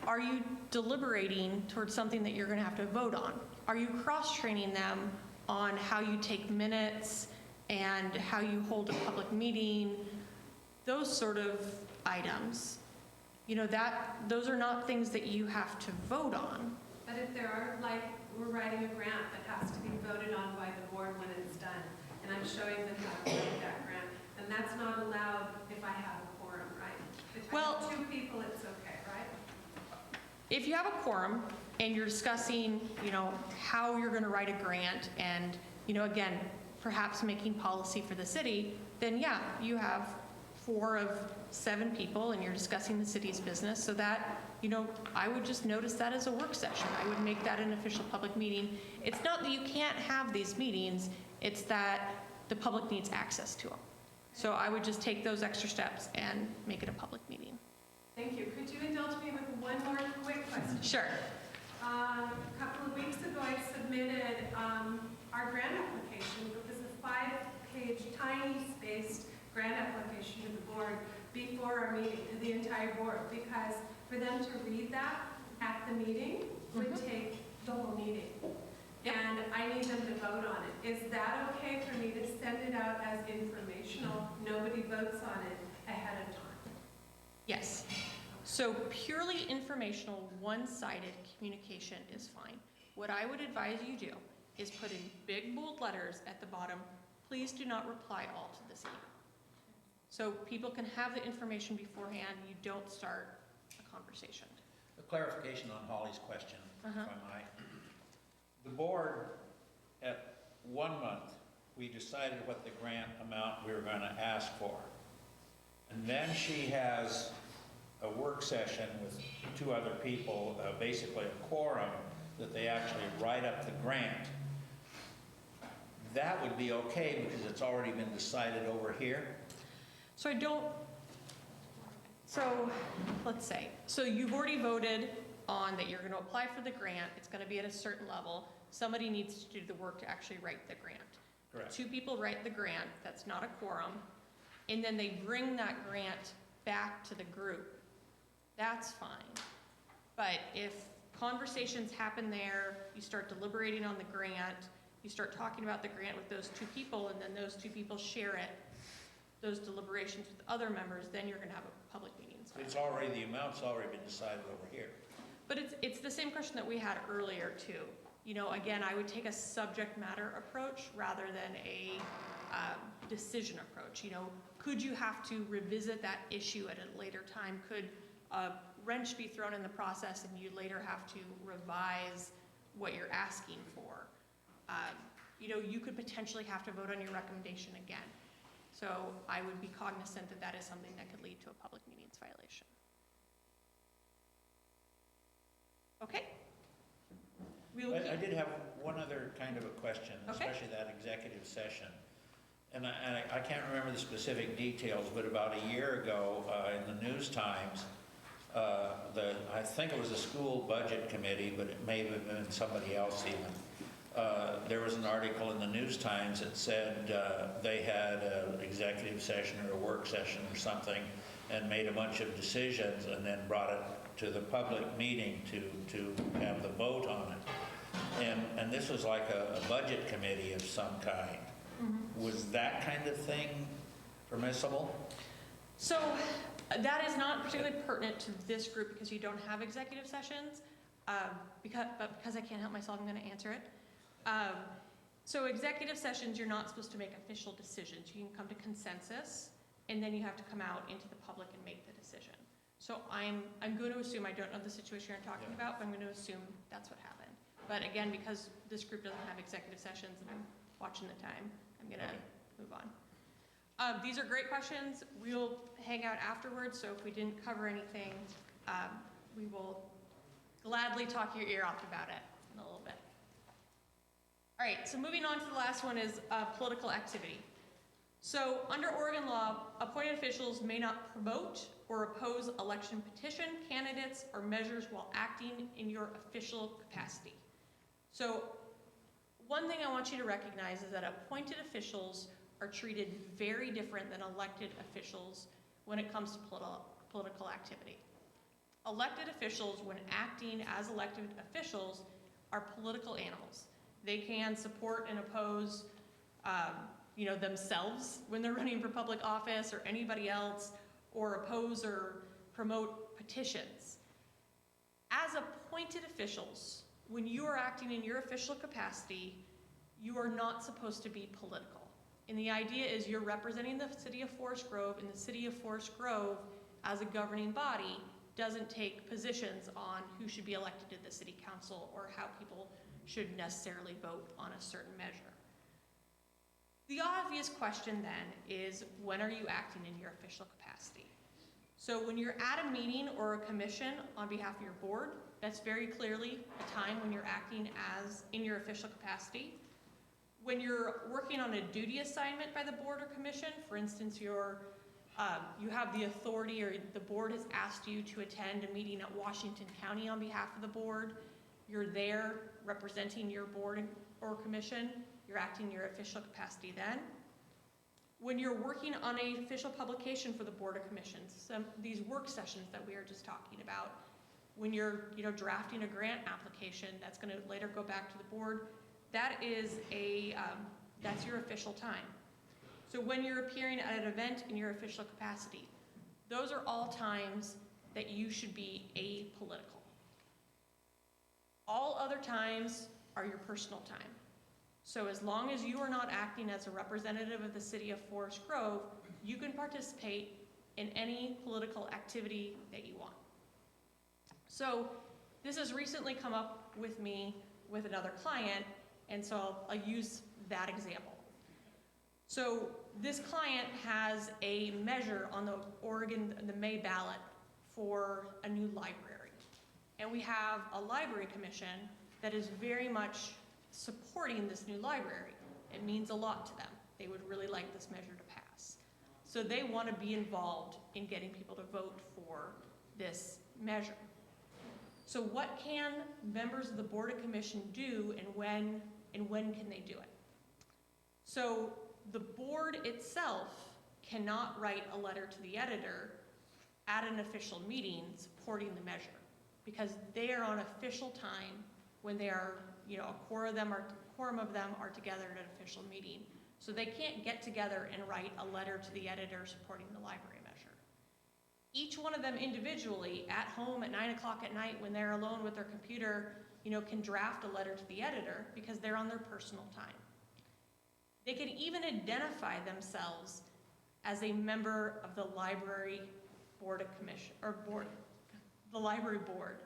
are you deliberating towards something that you're going to have to vote on? Are you cross-training them on how you take minutes and how you hold a public meeting, those sort of items? You know, those are not things that you have to vote on. But if there are, like, we're writing a grant that has to be voted on by the board when it's done, and I'm showing them how to write that grant, then that's not allowed if I have a quorum, right? If I have 2 people, it's okay, right? If you have a quorum and you're discussing, you know, how you're going to write a grant and, you know, again, perhaps making policy for the city, then yeah, you have 4 of 7 people and you're discussing the city's business. So that, you know, I would just notice that as a work session. I would make that an official public meeting. It's not that you can't have these meetings, it's that the public needs access to them. So I would just take those extra steps and make it a public meeting. Thank you. Could you indulge me with one more quick question? Sure. A couple of weeks ago, I submitted our grant application. It was a 5-page, tiny spaced grant application to the board before our meeting, to the entire board, because for them to read that at the meeting would take the whole meeting. And I need them to vote on it. Is that okay for me to send it out as informational? Nobody votes on it ahead of time? Yes. So purely informational, one-sided communication is fine. What I would advise you do is put in big bold letters at the bottom, please do not reply all to this email. So people can have the information beforehand, you don't start a conversation. A clarification on Holly's question, if I might. The board, at 1 month, we decided what the grant amount we were going to ask for. And then she has a work session with 2 other people, basically a quorum, that they actually write up the grant. That would be okay because it's already been decided over here? So let's say, so you've already voted on that you're going to apply for the grant, it's going to be at a certain level, somebody needs to do the work to actually write the grant. Correct. 2 people write the grant, that's not a quorum, and then they bring that grant back to the group. That's fine. But if conversations happen there, you start deliberating on the grant, you start talking about the grant with those 2 people, and then those 2 people share it, those deliberations with other members, then you're going to have a public meeting. It's already, the amount's already been decided over here. But it's the same question that we had earlier too. You know, again, I would take a subject matter approach rather than a decision approach. You know, could you have to revisit that issue at a later time? Could a wrench be thrown in the process and you later have to revise what you're asking for? You know, you could potentially have to vote on your recommendation again. So I would be cognizant that that is something that could lead to a public meetings violation. Okay? I did have one other kind of a question, Okay. especially that executive session. And I can't remember the specific details, but about a year ago in the News Times, I think it was the school budget committee, but it may have been somebody else even. There was an article in the News Times that said they had an executive session or a work session or something and made a bunch of decisions and then brought it to the public meeting to have the vote on it. And this was like a budget committee of some kind. Was that kind of thing permissible? So that is not particularly pertinent to this group because you don't have executive sessions. Because I can't help myself, I'm going to answer it. So executive sessions, you're not supposed to make official decisions. You can come to consensus, and then you have to come out into the public and make the decision. So I'm going to assume, I don't know the situation you're talking about, but I'm going to assume that's what happened. But again, because this group doesn't have executive sessions and I'm watching the time, I'm going to move on. These are great questions. We'll hang out afterwards, so if we didn't cover anything, we will gladly talk your ear off about it in a little bit. All right, so moving on to the last one is political activity. So under Oregon law, appointed officials may not promote or oppose election petition, candidates, or measures while acting in your official capacity. So one thing I want you to recognize is that appointed officials are treated very different than elected officials when it comes to political activity. Elected officials, when acting as elected officials, are political animals. They can support and oppose themselves when they're running for public office or anybody else, or oppose or promote petitions. As appointed officials, when you are acting in your official capacity, you are not supposed to be political. And the idea is you're representing the city of Forest Grove, and the city of Forest Grove, as a governing body, doesn't take positions on who should be elected to the city council or how people should necessarily vote on a certain measure. The obvious question then is, when are you acting in your official capacity? So when you're at a meeting or a commission on behalf of your board, that's very clearly a time when you're acting as in your official capacity. When you're working on a duty assignment by the board or commission, for instance, you have the authority or the board has asked you to attend a meeting at Washington County on behalf of the board, you're there representing your board or commission, you're acting in your official capacity then. When you're working on an official publication for the board or commissions, these work sessions that we are just talking about, when you're drafting a grant application that's going to later go back to the board, that is that's your official time. So when you're appearing at an event in your official capacity, those are all times that you should be apolitical. All other times are your personal time. So as long as you are not acting as a representative of the city of Forest Grove, you can participate in any political activity that you want. So this has recently come up with me with another client, and so I'll use that example. So this client has a measure on the May ballot for a new library. And we have a library commission that is very much supporting this new library. It means a lot to them. They would really like this measure to pass. So they want to be involved in getting people to vote for this measure. So what can members of the board and commission do, and when can they do it? So the board itself cannot write a letter to the editor at an official meeting supporting the measure, because they are on official time when they are, a quorum of them are together at an official meeting. So they can't get together and write a letter to the editor supporting the library measure. Each one of them individually, at home at 9 o'clock at night when they're alone with their computer, can draft a letter to the editor because they're on their personal time. They could even identify themselves as a member of the library board of commission, or the library board.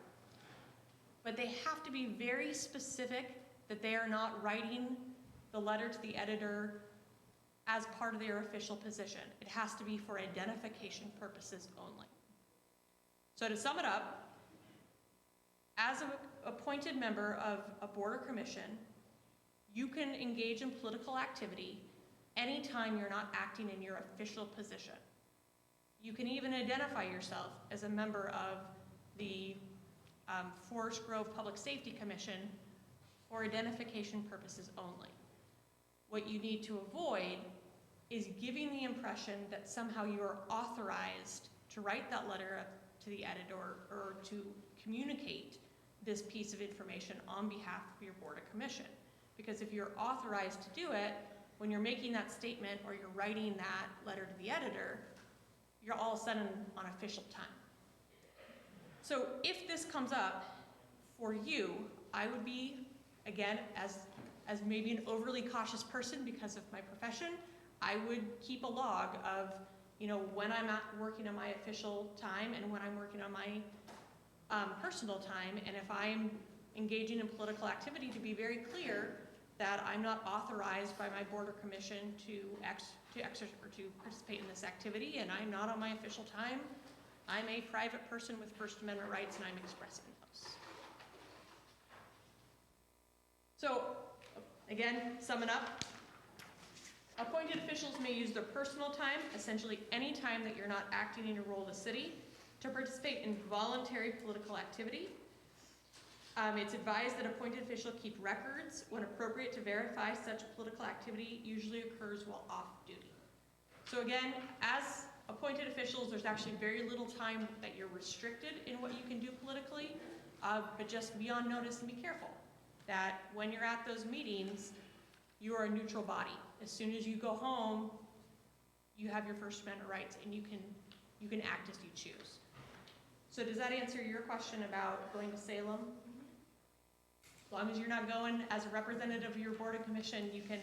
But they have to be very specific that they are not writing the letter to the editor as part of their official position. It has to be for identification purposes only. So to sum it up, as an appointed member of a board or commission, you can engage in political activity anytime you're not acting in your official position. You can even identify yourself as a member of the Forest Grove Public Safety Commission for identification purposes only. What you need to avoid is giving the impression that somehow you are authorized to write that letter to the editor or to communicate this piece of information on behalf of your board or commission. Because if you're authorized to do it, when you're making that statement or you're writing that letter to the editor, you're all of a sudden on official time. So if this comes up for you, I would be, again, as maybe an overly cautious person because of my profession, I would keep a log of, when I'm working on my official time and when I'm working on my personal time, and if I'm engaging in political activity, to be very clear that I'm not authorized by my board or commission to participate in this activity, and I'm not on my official time. I'm a private person with First Amendment rights, and I'm expressing those. So, again, summing up, appointed officials may use their personal time, essentially any time that you're not acting in your role as city, to participate in voluntary political activity. It's advised that appointed officials keep records when appropriate to verify such political activity usually occurs while off duty. So again, as appointed officials, there's actually very little time that you're restricted in what you can do politically, but just be on notice and be careful that when you're at those meetings, you are a neutral body. As soon as you go home, you have your First Amendment rights and you can act as you choose. So does that answer your question about going to Salem? As long as you're not going as a representative of your board and commission, you can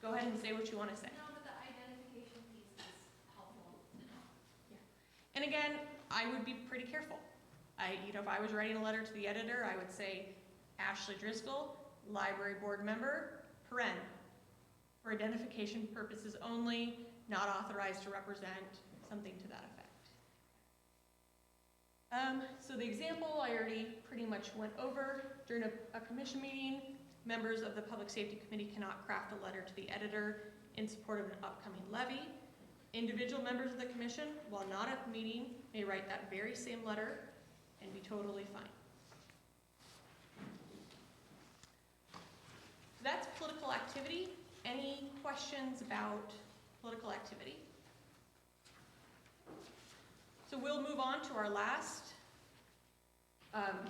go ahead and say what you want to say. No, but the identification piece is helpful to know. And again, I would be pretty careful. If I was writing a letter to the editor, I would say, Ashley Driscoll, library board member, paren, for identification purposes only, not authorized to represent, something to that effect. So the example I already pretty much went over. During a commission meeting, members of the Public Safety Committee cannot craft a letter to the editor in support of an upcoming levy. Individual members of the commission, while not at the meeting, may write that very same letter and be totally fine. That's political activity. Any questions about political activity? So we'll move on to our last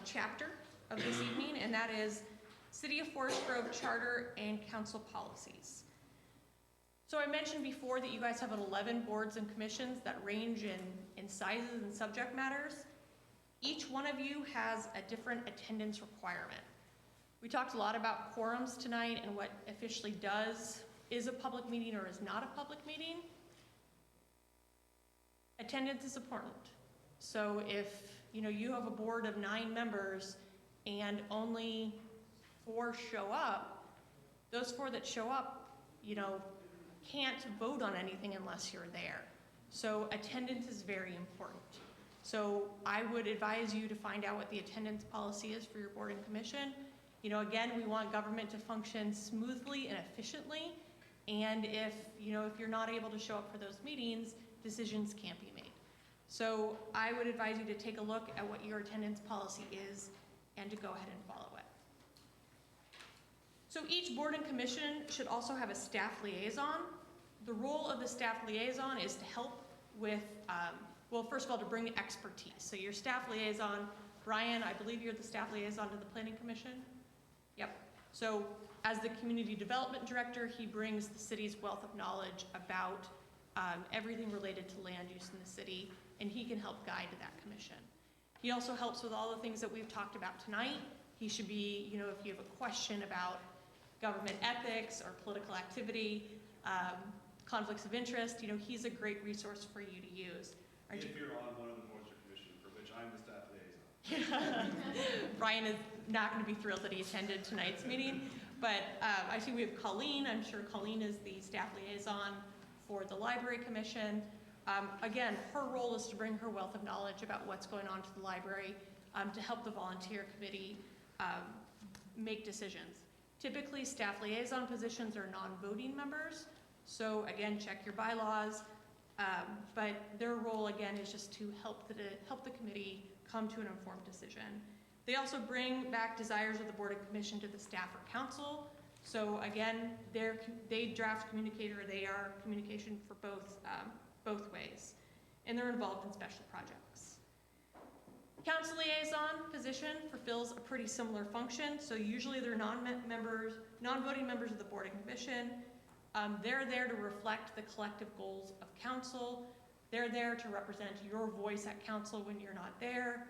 chapter of this evening, and that is City of Forest Grove Charter and Council Policies. So I mentioned before that you guys have 11 boards and commissions that range in sizes and subject matters. Each one of you has a different attendance requirement. We talked a lot about quorums tonight and what officially is a public meeting or is not a public meeting. Attendance is important. So if you have a board of 9 members and only 4 show up, those 4 that show up, can't vote on anything unless you're there. So attendance is very important. So I would advise you to find out what the attendance policy is for your board and commission. Again, we want government to function smoothly and efficiently. And if you're not able to show up for those meetings, decisions can't be made. So I would advise you to take a look at what your attendance policy is and to go ahead and follow it. So each board and commission should also have a staff liaison. The role of the staff liaison is to help with, first of all, to bring expertise. So your staff liaison, Brian, I believe you're the staff liaison to the Planning Commission? Yep. So as the community development director, he brings the city's wealth of knowledge about everything related to land use in the city, and he can help guide that commission. He also helps with all the things that we've talked about tonight. He should be, if you have a question about government ethics or political activity, conflicts of interest, he's a great resource for you to use. If you're on one of the boards or commission for which I'm the staff liaison. Brian is not going to be thrilled that he attended tonight's meeting, but I see we have Colleen. I'm sure Colleen is the staff liaison for the Library Commission. Again, her role is to bring her wealth of knowledge about what's going on to the library to help the volunteer committee make decisions. Typically, staff liaison positions are non-voting members, so again, check your bylaws, but their role, again, is just to help the committee come to an informed decision. They also bring back desires of the board and commission to the staff or council. So again, they draft communicator, they are communication for both ways, and they're involved in special projects. Council liaison position fulfills a pretty similar function. So usually they're non-voting members of the board and commission. They're there to reflect the collective goals of council. They're there to represent your voice at council when you're not there.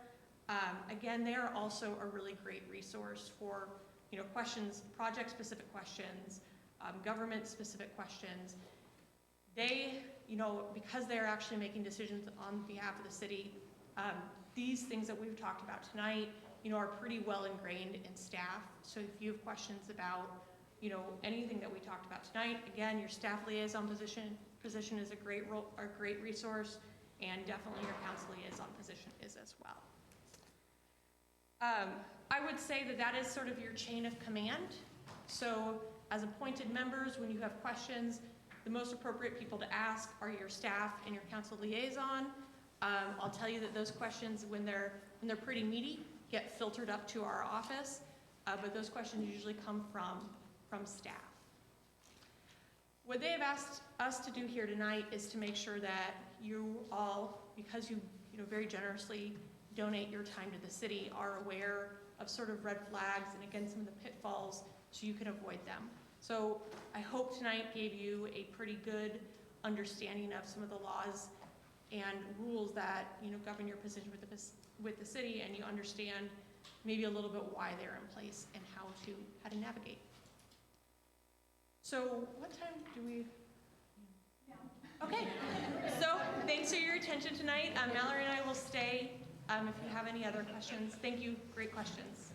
Again, they are also a really great resource for questions, project-specific questions, government-specific questions. They, because they're actually making decisions on behalf of the city, these things that we've talked about tonight, are pretty well ingrained in staff. So if you have questions about, anything that we talked about tonight, again, your staff liaison position is a great resource, and definitely your council liaison position is as well. I would say that is sort of your chain of command. So as appointed members, when you have questions, the most appropriate people to ask are your staff and your council liaison. I'll tell you that those questions, when they're pretty meaty, get filtered up to our office, but those questions usually come from staff. What they have asked us to do here tonight is to make sure that you all, because you very generously donate your time to the city, are aware of sort of red flags and again, some of the pitfalls, so you can avoid them. So I hope tonight gave you a pretty good understanding of some of the laws and rules that, govern your position with the city, and you understand maybe a little bit why they're in place and how to navigate. So what time do we? Okay, so thanks for your attention tonight. Mallory and I will stay if you have any other questions. Thank you, great questions.